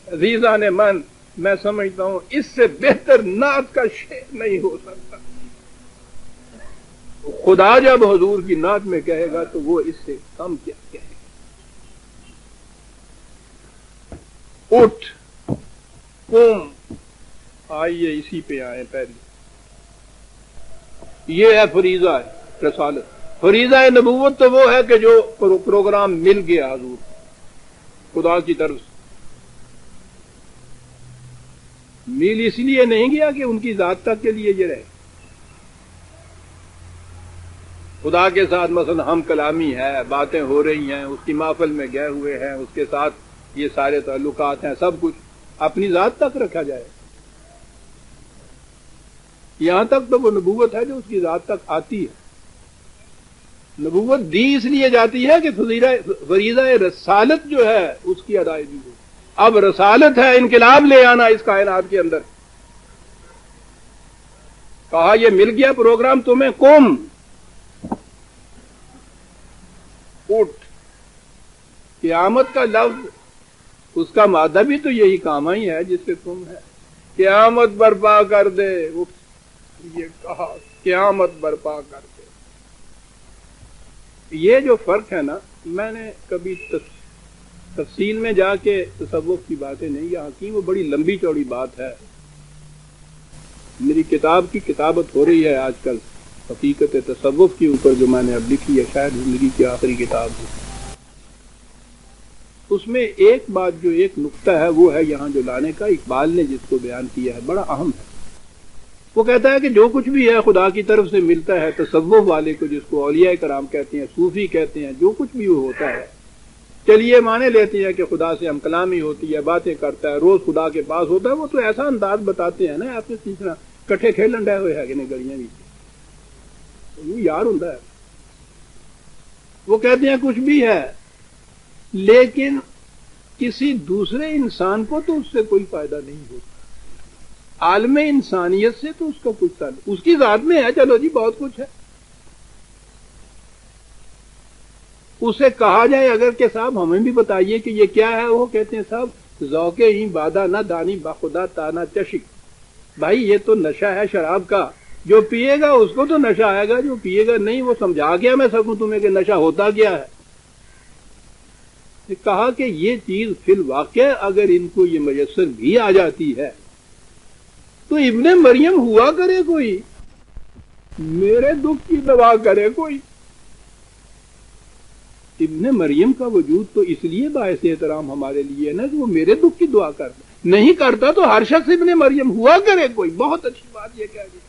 عزیزان من، میں سمجھتا ہوں اس سے بہتر نعت کا شعر نہیں ہو سکتا۔ خدا جب حضور کی نعت میں کہے گا تو وہ اس سے کم کیا کہے گا۔ اٹھ قم، آئیے اسی پہ آئیں پہلے۔ یہ ہے فریضہ رسالت، فریضہ نبوت تو وہ ہے کہ جو پروگرام مل گیا حضور خدا کی طرف سے، میل اس لیے نہیں گیا کہ ان کی ذات تک کے لیے یہ رہے۔ خدا کے ساتھ مثلا ہم کلامی ہے، باتیں ہو رہی ہیں، اس کی محفل میں گئے ہوئے ہیں، اس کے ساتھ یہ سارے تعلقات ہیں، سب کچھ اپنی ذات تک رکھا جائے، یہاں تک تو وہ نبوت ہے جو اس کی ذات تک آتی ہے۔ نبوت دی اس لیے جاتی ہے کہ فریضہ رسالت جو ہے اس کی ادائیگی ہو۔ اب رسالت ہے انقلاب لے آنا اس کائنات کے اندر۔ کہا یہ مل گیا پروگرام تمہیں، قم، اٹھ۔ قیامت کا لفظ اس کا مادہ بھی تو یہی کام ہی ہے جس سے تم ہے، قیامت برپا کر دے، یہ کہا قیامت برپا کر دے۔ یہ جو فرق ہے نا، میں نے کبھی تفصیل میں جا کے تصوف کی باتیں نہیں یہاں کی، وہ بڑی لمبی چوڑی بات ہے۔ میری کتاب کی کتابت ہو رہی ہے آج کل حقیقت تصوف کے اوپر، جو میں نے اب لکھی ہے، شاید زندگی کی آخری کتاب ہے۔ اس میں ایک بات، جو ایک نقطہ ہے، وہ ہے یہاں جو لانے کا اقبال نے جس کو بیان کیا ہے، بڑا اہم ہے۔ وہ کہتا ہے کہ جو کچھ بھی ہے خدا کی طرف سے ملتا ہے تصوف والے کو، جس کو اولیاء کرام کہتے ہیں، صوفی کہتے ہیں، جو کچھ بھی وہ ہوتا ہے، چلیے مانے لیتے ہیں کہ خدا سے ہم کلامی ہوتی ہے، باتیں کرتا ہے، روز خدا کے پاس ہوتا ہے، وہ تو ایسا انداز بتاتے ہیں نا، آپ نے تیسرا کٹھے کھیلن ڈے ہوئے ہے کہ نہیں گلیاں بھی یار ہوں۔ وہ کہتے ہیں کچھ بھی ہے، لیکن کسی دوسرے انسان کو تو اس سے کوئی فائدہ نہیں ہوتا، عالم انسانیت سے تو اس کا کچھ تعلق اس کی ذات میں ہے۔ چلو جی بہت کچھ ہے، اسے کہا جائے اگر کہ صاحب ہمیں بھی بتائیے کہ یہ کیا ہے، وہ کہتے ہیں صاحب ذوق ہی بادہ نہ دانی بخدا تانا چشک۔ بھائی یہ تو نشہ ہے شراب کا، جو پیے گا اس کو تو نشہ آئے گا، جو پیے گا نہیں، وہ سمجھا کیا میں سکوں تمہیں کہ نشہ ہوتا کیا ہے۔ کہا کہ یہ چیز فی الواقع اگر ان کو یہ میسر بھی آ جاتی ہے تو ابن مریم ہوا کرے کوئی، میرے دکھ کی دوا کرے کوئی۔ ابن مریم کا وجود تو اس لیے باعث احترام ہمارے لیے نا کہ وہ میرے دکھ کی دعا کرتا، نہیں کرتا تو ہر شخص ابن مریم ہوا کرے کوئی۔ بہت اچھی بات یہ کہہ دی،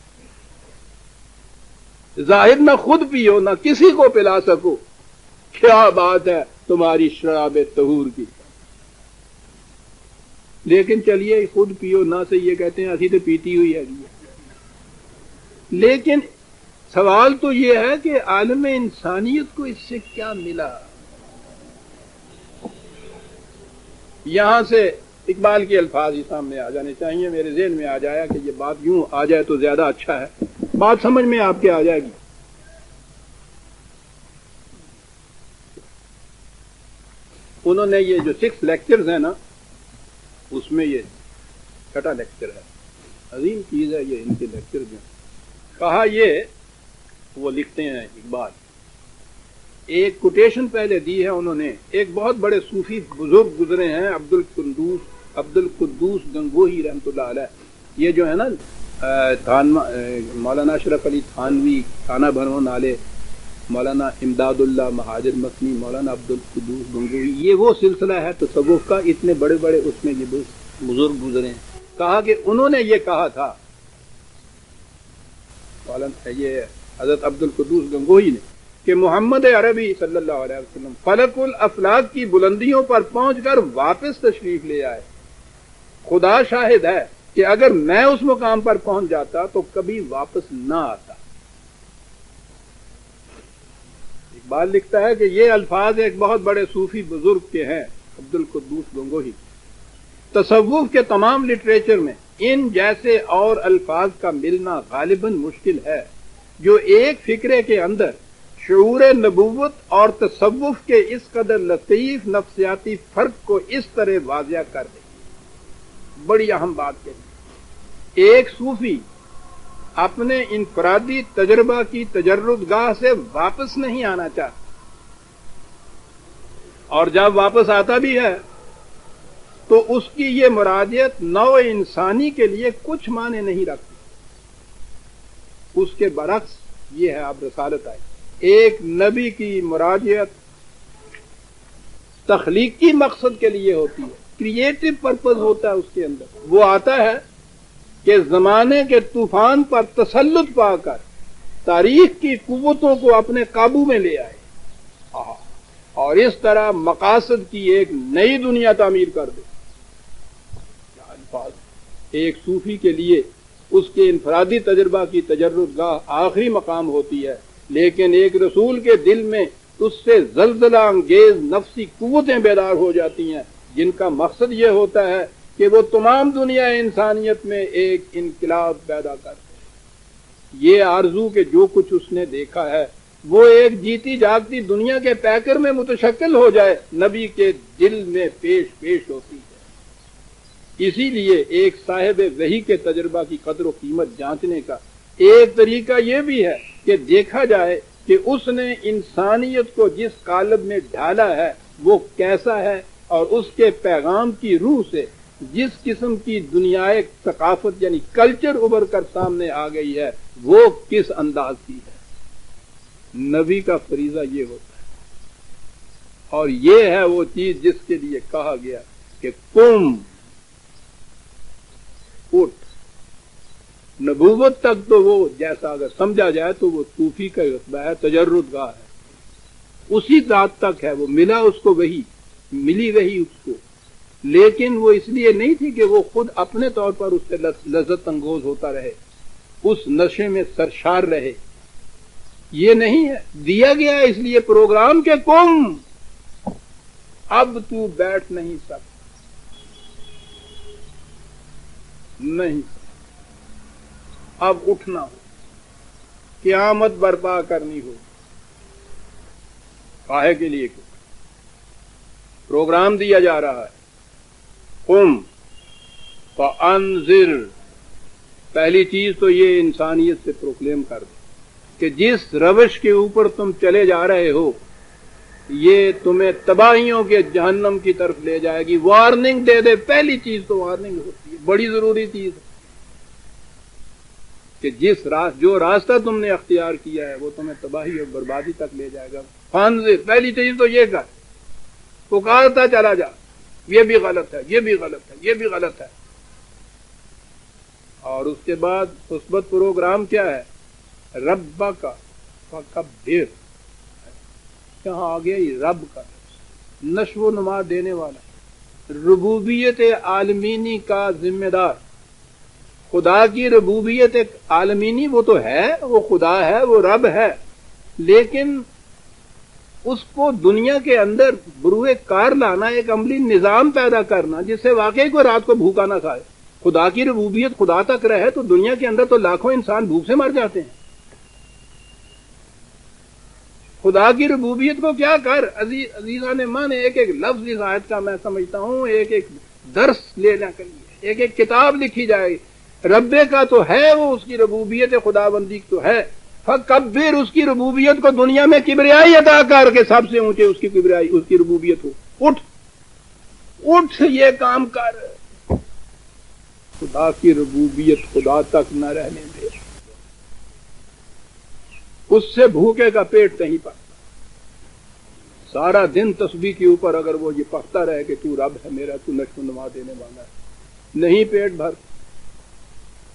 ظاہر نہ خود پیو نہ کسی کو پلا سکو، کیا بات ہے تمہاری شراب طہور کی۔ لیکن چلیے خود پیو نہ سے یہ کہتے ہیں اسی تو پیتی ہوئی ہے۔ لیکن سوال تو یہ ہے کہ عالم انسانیت کو اس سے کیا ملا؟ یہاں سے اقبال کے الفاظ ہی سامنے آ جانے چاہیے. میرے ذہن میں آ جایا کہ یہ بات یوں آ جائے تو زیادہ اچھا ہے, بات سمجھ میں آپ کے آ جائے گی. انہوں نے یہ جو 6 لیکچرز ہیں نا, اس میں یہ 6واں لیکچر ہے. عظیم چیز ہے یہ ان کے لیکچر جو کہا. یہ وہ لکھتے ہیں اقبال, ایک کوٹیشن پہلے دی ہے انہوں نے. ایک بہت بڑے صوفی بزرگ گزرے ہیں, عبد القدوس گنگوہی رحمۃ اللہ علیہ. یہ جو ہے نا مولانا اشرف علی تھانوی, خانہ بھرو نالے, مولانا امداد اللہ مہاجر مکنی, مولانا عبد القدوس گنگوہی, یہ وہ سلسلہ ہے تصوف کا. اتنے بڑے بڑے اس میں یہ بزرگ گزرے ہیں. کہا کہ انہوں نے یہ کہا تھا, یہ حضرت عبد القدوس گنگوہی نے, کہ محمد عربی صلی اللہ علیہ وسلم فلک الافلاک کی بلندیوں پر پہنچ کر واپس تشریف لے آئے. خدا شاہد ہے کہ اگر میں اس مقام پر پہنچ جاتا تو کبھی واپس نہ آتا. اقبال لکھتا ہے کہ یہ الفاظ ایک بہت بڑے صوفی بزرگ کے ہیں, عبد القدوس گنگوہی. تصوف کے تمام لٹریچر میں ان جیسے اور الفاظ کا ملنا غالباً مشکل ہے, جو ایک فکرے کے اندر شعور نبوت اور تصوف کے اس قدر لطیف نفسیاتی فرق کو اس طرح واضح کر دے. بڑی اہم بات ہے. ایک صوفی اپنے انفرادی تجربہ کی تجردگاہ سے واپس نہیں آنا چاہتا, اور جب واپس آتا بھی ہے تو اس کی یہ مراجعت نوع انسانی کے لیے کچھ معنی نہیں رکھتی. اس کے برعکس یہ ہے, اب رسالت آئی, ایک نبی کی مراجعت تخلیقی مقصد کے لیے ہوتی ہے, کریٹو پرپز ہوتا ہے اس کے اندر. وہ آتا ہے کہ زمانے کے طوفان پر تسلط پا کر تاریخ کی قوتوں کو اپنے قابو میں لے آئے, اور اس طرح مقاصد کی ایک نئی دنیا تعمیر کر دے. ایک صوفی کے لیے اس کے انفرادی تجربہ کی تجردگاہ آخری مقام ہوتی ہے, لیکن ایک رسول کے دل میں اس سے زلزلہ انگیز نفسی قوتیں بیدار ہو جاتی ہیں, جن کا مقصد یہ ہوتا ہے کہ وہ تمام دنیا انسانیت میں ایک انقلاب پیدا کرتے. یہ آرزو کہ جو کچھ اس نے دیکھا ہے وہ ایک جیتی جاگتی دنیا کے پیکر میں متشکل ہو جائے, نبی کے دل میں پیش ہوتی ہے. اسی لیے ایک صاحب وحی کے تجربہ کی قدر و قیمت جانچنے کا ایک طریقہ یہ بھی ہے کہ دیکھا جائے کہ اس نے انسانیت کو جس قالب میں ڈھالا ہے وہ کیسا ہے, اور اس کے پیغام کی روح سے جس قسم کی دنیائے ثقافت یعنی کلچر ابھر کر سامنے آ گئی ہے وہ کس انداز کی ہے. نبی کا فریضہ یہ ہوتا ہے, اور یہ ہے وہ چیز جس کے لیے کہا گیا کہ قم, اٹھ. نبوت تک تو وہ جیسا اگر سمجھا جائے تو وہ صوفی کا رتبہ ہے, تجردگاہ ہے, اسی ذات تک ہے. وہ ملا اس کو وہی, ملی وہی اس کو, لیکن وہ اس لیے نہیں تھی کہ وہ خود اپنے طور پر اس سے لذت انگوز ہوتا رہے, اس نشے میں سرشار رہے. یہ نہیں ہے, دیا گیا اس لیے پروگرام کے قم, اب تو بیٹھ نہیں سکتا, نہیں, اب اٹھنا ہو, قیامت برپا کرنی ہو. کاہے کے لیے پروگرام دیا جا رہا ہے, قم فانذر. پہلی چیز تو یہ انسانیت سے پروکلیم کر دے کہ جس روش کے اوپر تم چلے جا رہے ہو یہ تمہیں تباہیوں کے جہنم کی طرف لے جائے گی. وارننگ دے دے. پہلی چیز تو وارننگ ہوتی ہے, بڑی ضروری چیز ہے کہ جو راستہ تم نے اختیار کیا ہے وہ تمہیں تباہی اور بربادی تک لے جائے گا. فانذر, پہلی چیز تو یہ کر, پکارتا چلا جا, یہ بھی غلط ہے, یہ بھی غلط ہے, یہ بھی غلط ہے. اور اس کے بعد مثبت پروگرام کیا ہے, ربک فکبر. یہاں آ گیا یہ رب کا نشو و نما دینے والا, ربوبیت عالمینی کا ذمہ دار. خدا کی ربوبیت عالمینی وہ تو ہے, وہ خدا ہے, وہ رب ہے, لیکن اس کو دنیا کے اندر بروئے کار لانا، ایک عملی نظام پیدا کرنا جس سے واقعی کوئی رات کو بھوکا نہ کھائے، خدا کی ربوبیت خدا تک رہے، تو دنیا کے اندر تو لاکھوں انسان بھوک سے مر جاتے ہیں۔ خدا کی ربوبیت کو کیا کر عزیزان مان، ایک ایک لفظ اس آیت کا میں سمجھتا ہوں ایک ایک درس لینے کے لیے ایک ایک کتاب لکھی جائے۔ ربے کا تو ہے، وہ اس کی ربوبیت خدا بندی تو ہے، فکبر، اس کی ربوبیت کو دنیا میں کبریائی عطا کر کے سب سے اونچے اس کی کبریائی، اس کی ربوبیت ہو۔ اٹھ یہ کام کر، خدا کی ربوبیت خدا تک نہ رہنے دے، اس سے بھوکے کا پیٹ نہیں پڑتا۔ سارا دن تسبیح کے اوپر اگر وہ یہ پکتا رہے کہ تو رب ہے میرا، تو نشو و نما دینے والا ہے، نہیں پیٹ بھر،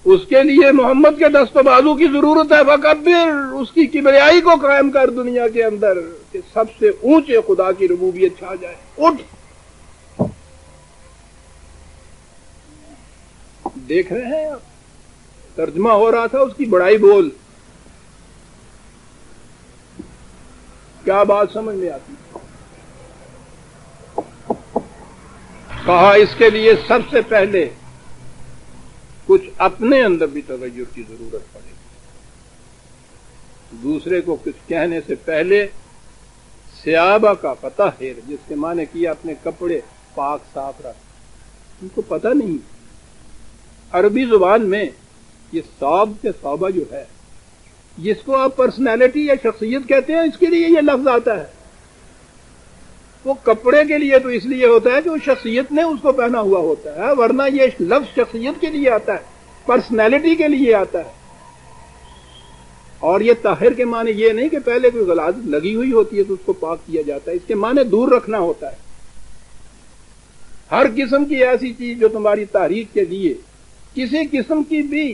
اس کے لیے محمد کے دست و بازو کی ضرورت ہے۔ فکبر، اس کی کبریائی کو قائم کر دنیا کے اندر کہ سب سے اونچے خدا کی ربوبیت چھا جائے۔ اٹھ، دیکھ رہے ہیں آپ، ترجمہ ہو رہا تھا اس کی بڑائی بول، کیا بات سمجھ میں آتی؟ کہا اس کے لیے سب سے پہلے کچھ اپنے اندر بھی تغیر کی ضرورت پڑے گی، دوسرے کو کچھ کہنے سے پہلے سیابہ کا پتہ ہے، جس کے معنی کیا اپنے کپڑے پاک صاف رکھ۔ ان کو پتہ نہیں، عربی زبان میں یہ صاب کے صابہ جو ہے، جس کو آپ پرسنالٹی یا شخصیت کہتے ہیں، اس کے لیے یہ لفظ آتا ہے۔ وہ کپڑے کے لیے تو اس لیے ہوتا ہے کہ وہ شخصیت نے اس کو پہنا ہوا ہوتا ہے، ورنہ یہ لفظ شخصیت کے لیے آتا ہے، پرسنالٹی کے لیے آتا ہے۔ اور یہ طاہر کے معنی یہ نہیں کہ پہلے کوئی غلاظت لگی ہوئی ہوتی ہے تو اس کو پاک کیا جاتا ہے، اس کے معنی دور رکھنا ہوتا ہے۔ ہر قسم کی ایسی چیز جو تمہاری تحریک کے لیے کسی قسم کی بھی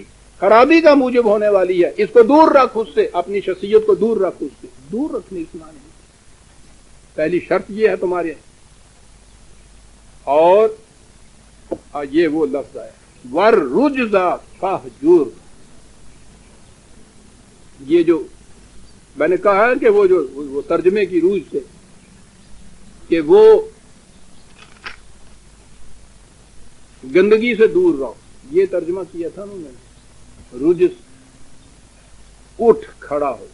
خرابی کا موجب ہونے والی ہے، اس کو دور رکھ، اس سے اپنی شخصیت کو دور رکھ، اس سے دور رکھنے اس معنی پہلی شرط یہ ہے تمہارے۔ اور یہ وہ لفظ ہے وَالرُّجْزَ فَاهْجُرْ، یہ جو میں نے کہا ہے کہ وہ ترجمے کی روح سے کہ وہ گندگی سے دور رہو، یہ ترجمہ کیا تھا نا میں نے۔ رجس، اٹھ کھڑا ہو۔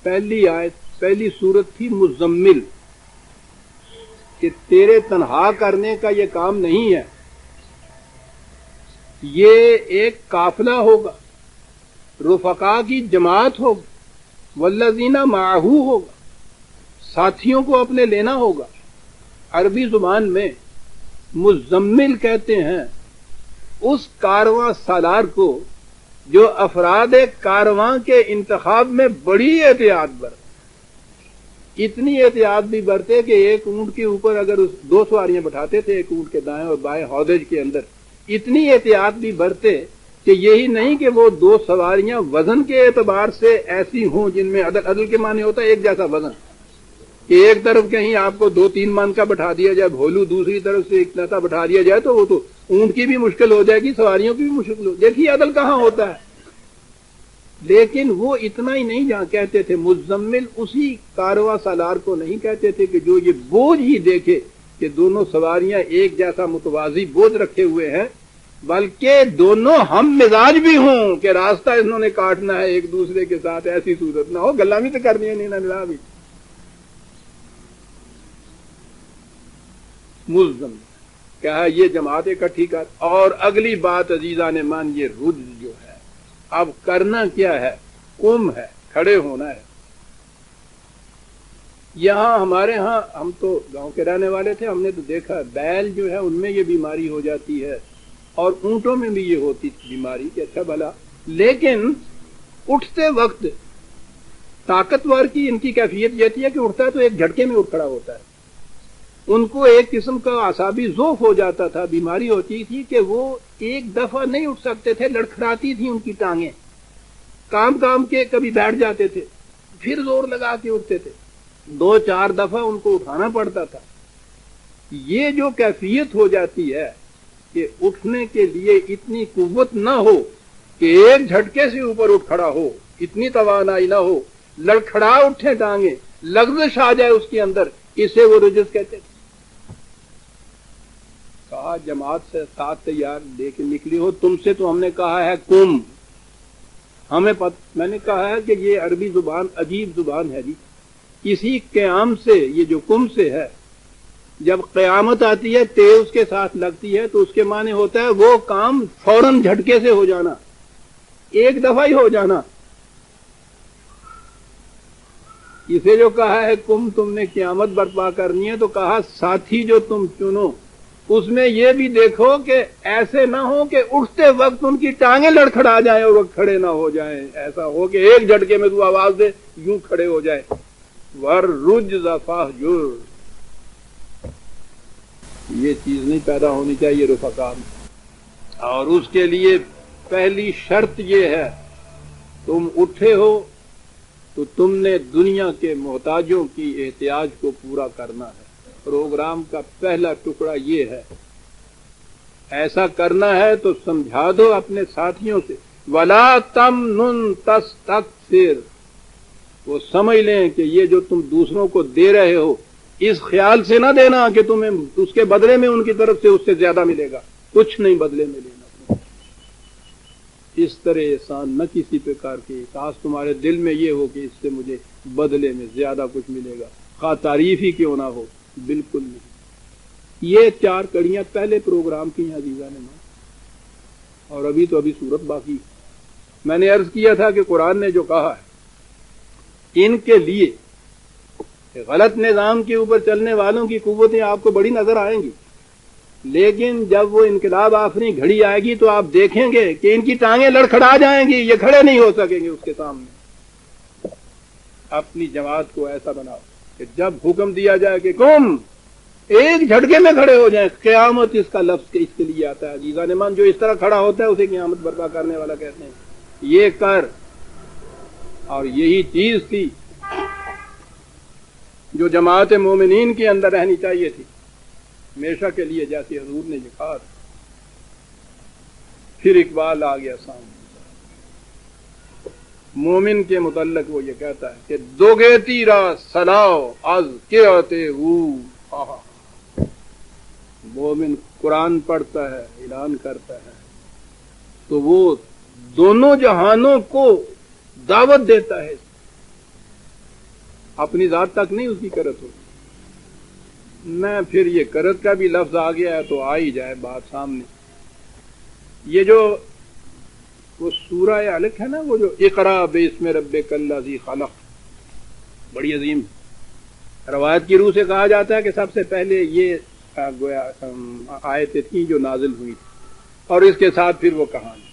پہلی آیت، پہلی صورت تھی مزمل، کہ تیرے تنہا کرنے کا یہ کام نہیں ہے، یہ ایک قافلہ ہوگا، رفقا کی جماعت ہوگی، والذین معہ ہوگا، ساتھیوں کو اپنے لینا ہوگا۔ عربی زبان میں مزمل کہتے ہیں اس کارواں سالار کو جو افراد کارواں کے انتخاب میں بڑی احتیاط برتے، اتنی احتیاط بھی برتے کہ ایک اونٹ کے اوپر اگر 2 سواریاں بٹھاتے تھے، ایک اونٹ کے دائیں اور بائیں ہودج کے اندر، اتنی احتیاط بھی برتے کہ یہی نہیں کہ وہ 2 سواریاں وزن کے اعتبار سے ایسی ہوں جن میں عدل کے معنی ہوتا ہے ایک جیسا وزن، کہ ایک طرف کہیں آپ کو 2-3 من کا بٹھا دیا جائے بھولو، دوسری طرف سے ایک نتا بٹھا دیا جائے تو وہ تو اونٹ کی بھی مشکل ہو جائے گی، سواریوں کی بھی مشکل ہو، دیکھیے عدل کہاں ہوتا ہے۔ لیکن وہ اتنا ہی نہیں جہاں کہتے تھے مزمل، اسی کارواں سالار کو نہیں کہتے تھے کہ جو یہ بوجھ ہی دیکھے کہ دونوں سواریاں ایک جیسا متوازی بوجھ رکھے ہوئے ہیں، بلکہ دونوں ہم مزاج بھی ہوں کہ راستہ انہوں نے کاٹنا ہے ایک دوسرے کے ساتھ، ایسی صورت نہ ہو غلامی تو کرنی ہے نہیں نہ بھی۔ ملزم کیا ہے یہ جماعت اکٹھی کر۔ اور اگلی بات عزیزان مان، یہ رجز جو ہے اب کرنا کیا ہے، قم ہے، کھڑے ہونا ہے۔ یہاں ہمارے ہاں، ہم تو گاؤں کے رہنے والے تھے، ہم نے تو دیکھا بیل جو ہے ان میں یہ بیماری ہو جاتی ہے اور اونٹوں میں بھی یہ ہوتی بیماری کہ اچھا بھلا، لیکن اٹھتے وقت طاقتور کی ان کی کیفیت یہ تھی کہ اٹھتا ہے تو ایک جھٹکے میں اٹھ کھڑا ہوتا ہے۔ ان کو ایک قسم کا اعصابی ذوف ہو جاتا تھا، بیماری ہوتی تھی کہ وہ ایک دفعہ نہیں اٹھ سکتے تھے، لڑکھڑاتی تھی ان کی ٹانگیں، کام کے کبھی بیٹھ جاتے تھے، پھر زور لگا کے اٹھتے تھے، 2-4 دفعہ ان کو اٹھانا پڑتا تھا۔ یہ جو کیفیت ہو جاتی ہے کہ اٹھنے کے لیے اتنی قوت نہ ہو کہ ایک جھٹکے سے اوپر اٹھ کھڑا ہو، اتنی توانائی نہ ہو، لڑکھڑا اٹھے ٹانگیں، لغزش آ جائے اس کے اندر، اسے وہ رجس کہتے تھے۔ کہا جماعت سے ساتھ تیار لے کے نکلی ہو، تم سے تو ہم نے کہا ہے کم، ہمیں میں نے کہا ہے کہ یہ عربی زبان عجیب زبان ہے جی، کسی قیام سے، یہ جو کم سے ہے، جب قیامت آتی ہے تے اس کے ساتھ لگتی ہے تو اس کے معنی ہوتا ہے وہ کام فوراً جھٹکے سے ہو جانا، ایک دفعہ ہی ہو جانا۔ اسے جو کہا ہے کم، تم نے قیامت برپا کرنی ہے، تو کہا ساتھی جو تم چنو اس میں یہ بھی دیکھو کہ ایسے نہ ہو کہ اٹھتے وقت ان کی ٹانگیں لڑکھڑا جائیں اور وہ کھڑے نہ ہو جائیں، ایسا ہو کہ ایک جھٹکے میں تو آواز دے یوں کھڑے ہو جائے۔ وَالرُّجْزَ فَاهْجُرْ، یہ چیز نہیں پیدا ہونی چاہیے رفقا میں۔ اور اس کے لیے پہلی شرط یہ ہے، تم اٹھے ہو تو تم نے دنیا کے محتاجوں کی احتیاج کو پورا کرنا ہے۔ پروگرام کا پہلا ٹکڑا یہ ہے، ایسا کرنا ہے تو سمجھا دو اپنے ساتھیوں سے، وَلَا تَمْنُن تَسْتَكْثِرْ، وہ سمجھ لیں کہ یہ جو تم دوسروں کو دے رہے ہو، اس خیال سے نہ دینا کہ تمہیں اس کے بدلے میں ان کی طرف سے اس سے زیادہ ملے گا، کچھ نہیں بدلے میں لینا۔ اس طرح احسان نہ کسی پہ کر کے کاش تمہارے دل میں یہ ہو کہ اس سے مجھے بدلے میں زیادہ کچھ ملے گا، خواہ تعریف ہی کیوں نہ ہو، بالکل نہیں۔ یہ 4 کڑیاں پہلے پروگرام کی ہیں عزیزان نے، اور ابھی صورت باقی۔ میں نے عرض کیا تھا کہ قرآن نے جو کہا ہے، ان کے لیے غلط نظام کے اوپر چلنے والوں کی قوتیں آپ کو بڑی نظر آئیں گی، لیکن جب وہ انقلاب آفریں گھڑی آئے گی تو آپ دیکھیں گے کہ ان کی ٹانگیں لڑکھڑا جائیں گی، یہ کھڑے نہیں ہو سکیں گے اس کے سامنے۔ اپنی جماعت کو ایسا بناؤ کہ جب حکم دیا جائے کہ قوم، ایک جھٹکے میں کھڑے ہو جائیں۔ قیامت اس کا لفظ اس کے لیے آتا ہے عزیزان من، جو اس طرح کھڑا ہوتا ہے اسے قیامت برپا کرنے والا کہتے ہیں۔ یہ کر، اور یہی چیز تھی جو جماعت مومنین کے اندر رہنی چاہیے تھی ہمیشہ کے لیے، جیسے حضور نے یہ کہا تھا۔ پھر اقبال آ گیا سامنے، مومن کے متعلق وہ یہ کہتا ہے کہ دوگیتی را سلاو از کے آتے مومن قرآن پڑھتا ہے، اعلان کرتا ہے تو وہ دونوں جہانوں کو دعوت دیتا ہے، اپنی ذات تک نہیں اس کی کرت ہوتی۔ میں پھر یہ کرت کا بھی لفظ آ گیا ہے تو آ ہی جائے بات سامنے۔ یہ جو وہ سورہ علق ہے نا، وہ جو اقرا باسم ربک الذی خلق، بڑی عظیم روایت کی روح سے کہا جاتا ہے کہ سب سے پہلے یہ گویا آیتیں تھیں جو نازل ہوئی تھی، اور اس کے ساتھ پھر وہ کہانی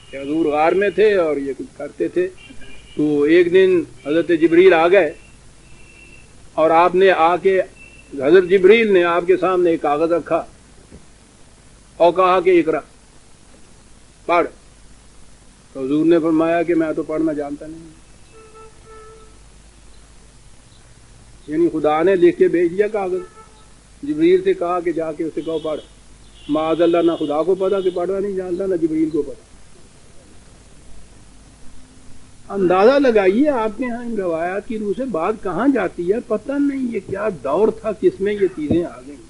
کہ حضور غار میں تھے اور یہ کچھ کرتے تھے، تو ایک دن حضرت جبریل آ گئے اور آپ نے آ کے، حضرت جبریل نے آپ کے سامنے ایک کاغذ رکھا اور کہا کہ اقرا، پڑھ۔ تو حضور نے فرمایا کہ میں تو پڑھنا جانتا نہیں، یعنی خدا نے لکھ کے بھیج دیا کاغذ، جبریل سے کہا کہ جا کے اسے کہو پڑھ۔ معاذ اللہ، نہ خدا کو پتا کہ پڑھنا نہیں جانتا، نہ جبریل کو پتا۔ اندازہ لگائیے آپ کے ہاں ان روایات کی روح سے بات کہاں جاتی ہے، پتہ نہیں یہ کیا دور تھا کس میں یہ چیزیں آ گئیں۔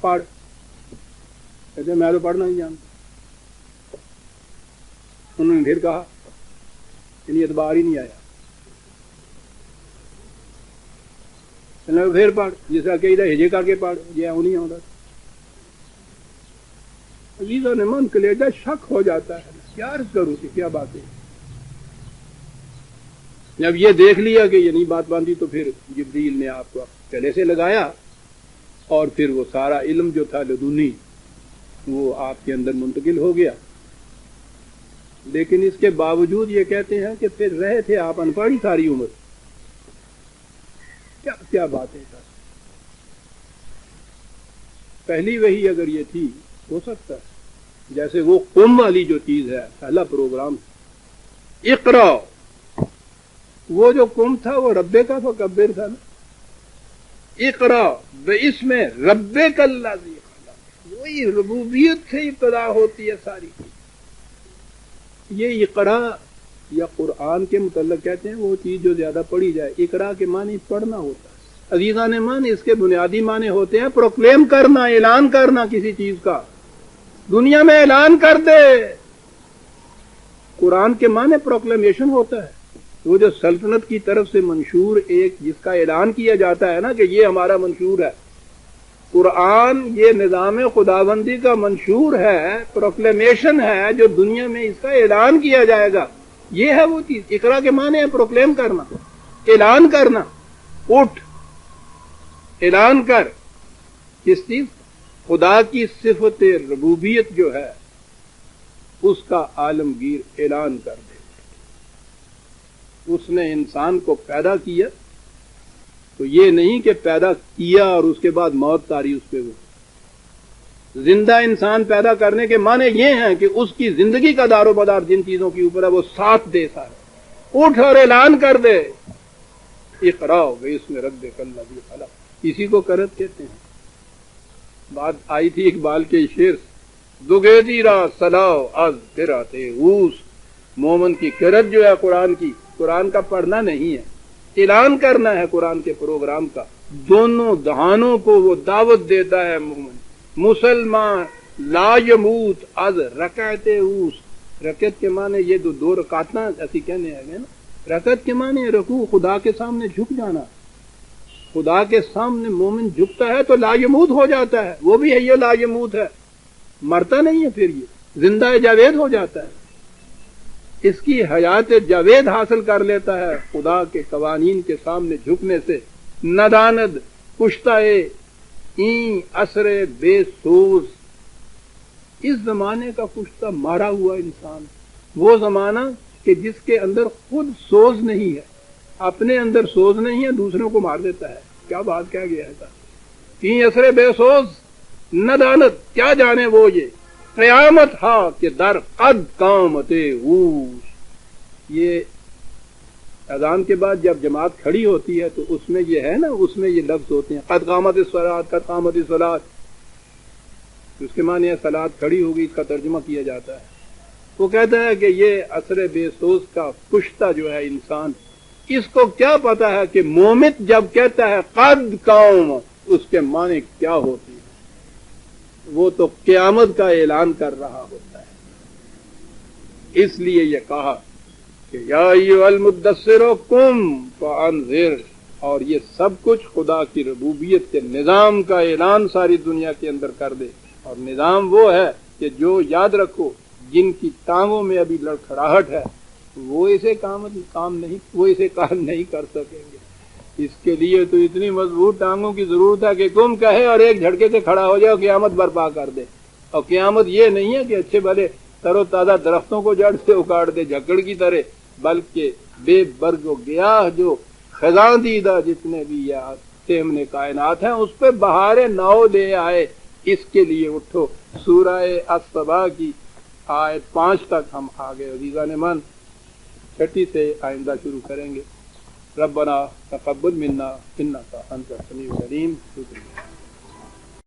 پڑھ، کہتے میں تو پڑھنا نہیں جانتا۔ انہوں نے پھر کہا، یعنی اعتبار ہی نہیں آیا، پھر پڑھ، جس کا کہیے ہجے کر کے پڑھ، یہ نہیں آتا۔ عزیزوں نے من کلیجہ شک ہو جاتا ہے، کیا عرض کروں کہ کیا بات ہے۔ جب یہ دیکھ لیا کہ یہ نہیں بات باندھی تو پھر جبریل نے آپ کو گلے سے لگایا اور پھر وہ سارا علم جو تھا لدنی وہ آپ کے اندر منتقل ہو گیا۔ لیکن اس کے باوجود یہ کہتے ہیں کہ پھر رہے تھے آپ ان پڑھ ساری عمر، کیا کیا باتیں کر۔ پہلی وہی اگر یہ تھی، ہو سکتا ہے جیسے وہ قم والی جو چیز ہے، پہلا پروگرام اقرا، وہ جو قم تھا وہ ربے کا فکبر تھا نا، اقرا باسم ربک الذی خلق، وہی ربوبیت سے ابتدا ہوتی ہے ساری کی۔ یہ اقرا یا قرآن کے متعلق کہتے ہیں وہ چیز جو زیادہ پڑھی جائے. اقرا کے معنی پڑھنا ہوتا ہے. عزیزان مان اس کے بنیادی معنی ہوتے ہیں پروکلیم کرنا، اعلان کرنا کسی چیز کا، دنیا میں اعلان کر دے. قرآن کے معنی پروکلیمیشن ہوتا ہے، وہ جو سلطنت کی طرف سے منشور ایک جس کا اعلان کیا جاتا ہے نا کہ یہ ہمارا منشور ہے. قرآن یہ نظام خداوندی کا منشور ہے، پروکلیمیشن ہے جو دنیا میں اس کا اعلان کیا جائے گا. یہ ہے وہ چیز. اقرا کے معنی ہے پروکلیم کرنا، اعلان کرنا. اٹھ اعلان کر کس چیز؟ خدا کی صفت ربوبیت جو ہے اس کا عالمگیر اعلان کر دے. اس نے انسان کو پیدا کیا تو یہ نہیں کہ پیدا کیا اور اس کے بعد موت تاری اس پہ. وہ زندہ انسان پیدا کرنے کے معنی یہ ہیں کہ اس کی زندگی کا دار و مدار جن چیزوں کے اوپر ہے وہ ساتھ دے سارے. اٹھ اور اعلان کر دے. اقرا اس میں رد کلذی خلق، اسی کو کرت کہتے ہیں. بات آئی تھی اقبال کے شعر دگیتی را سلاو از قرأت اوس. مومن کی قرت جو ہے قرآن کی، قرآن کا پڑھنا نہیں ہے، اعلان کرنا ہے قرآن کے پروگرام کا. دونوں دہانوں کو وہ دعوت دیتا ہے مومن. مسلمان لا یموت از رکعت اوس. رکعت کے معنی یہ دو رکعتیں ایسی کہنے ہیں نا. رکعت کے معنی رکوع، خدا کے سامنے جھک جانا. خدا کے سامنے مومن جھکتا ہے تو لا یموت ہو جاتا ہے. وہ بھی ہے یہ لا یموت ہے، مرتا نہیں ہے، پھر یہ زندہ جاوید ہو جاتا ہے. اس کی حیات جاوید حاصل کر لیتا ہے خدا کے قوانین کے سامنے جھکنے سے. نداند پشتائے این اثر بے سوز. اس زمانے کا پشتہ مارا ہوا انسان، وہ زمانہ کہ جس کے اندر خود سوز نہیں ہے، اپنے اندر سوز نہیں ہے، دوسروں کو مار دیتا ہے. کیا بات کہہ گیا ہے؟ این اثر بے سوز ندانت، کیا جانے وہ یہ قیامت ہا کہ در قد قامت اوس. یہ اذان کے بعد جب جماعت کھڑی ہوتی ہے تو اس میں یہ ہے نا، اس میں یہ لفظ ہوتے ہیں قد قامت الصلاۃ، قد قامت الصلاۃ. اس کے معنی ہے صلاۃ کھڑی ہوگی، اس کا ترجمہ کیا جاتا ہے. وہ کہتا ہے کہ یہ اثر بے سوز کا کشتہ جو ہے انسان، اس کو کیا پتا ہے کہ مومت جب کہتا ہے قد قام، اس کے معنی کیا ہوتی ہے. وہ تو قیامت کا اعلان کر رہا ہوتا ہے. اس لیے یہ کہا کہ یا ایھا المدثر قم فانذر. اور یہ سب کچھ خدا کی ربوبیت کے نظام کا اعلان ساری دنیا کے اندر کر دے. اور نظام وہ ہے کہ جو یاد رکھو جن کی ٹانگوں میں ابھی لڑکھڑاہٹ ہے وہ اسے کام نہیں کر سکیں گے. اس کے لیے تو اتنی مضبوط ٹانگوں کی ضرورت ہے کہ قم کہے اور ایک جھٹکے سے کھڑا ہو جائے، قیامت برپا کر دے. اور قیامت یہ نہیں ہے کہ اچھے بھلے تر و تازہ درختوں کو جڑ سے اکاڑ دے جھکڑ کی طرح، بلکہ بے برگ و گیاہ جو خزاں دیدہ جتنے بھی تیمن کائنات ہیں اس پہ بہار نو لے آئے. اس کے لیے اٹھو. سورہ الصبا کی آیت 5 تک ہم آگے عزیزان من 6 سے آئندہ شروع کریں گے. ربنا تقبل منا انک انت السمیع العلیم.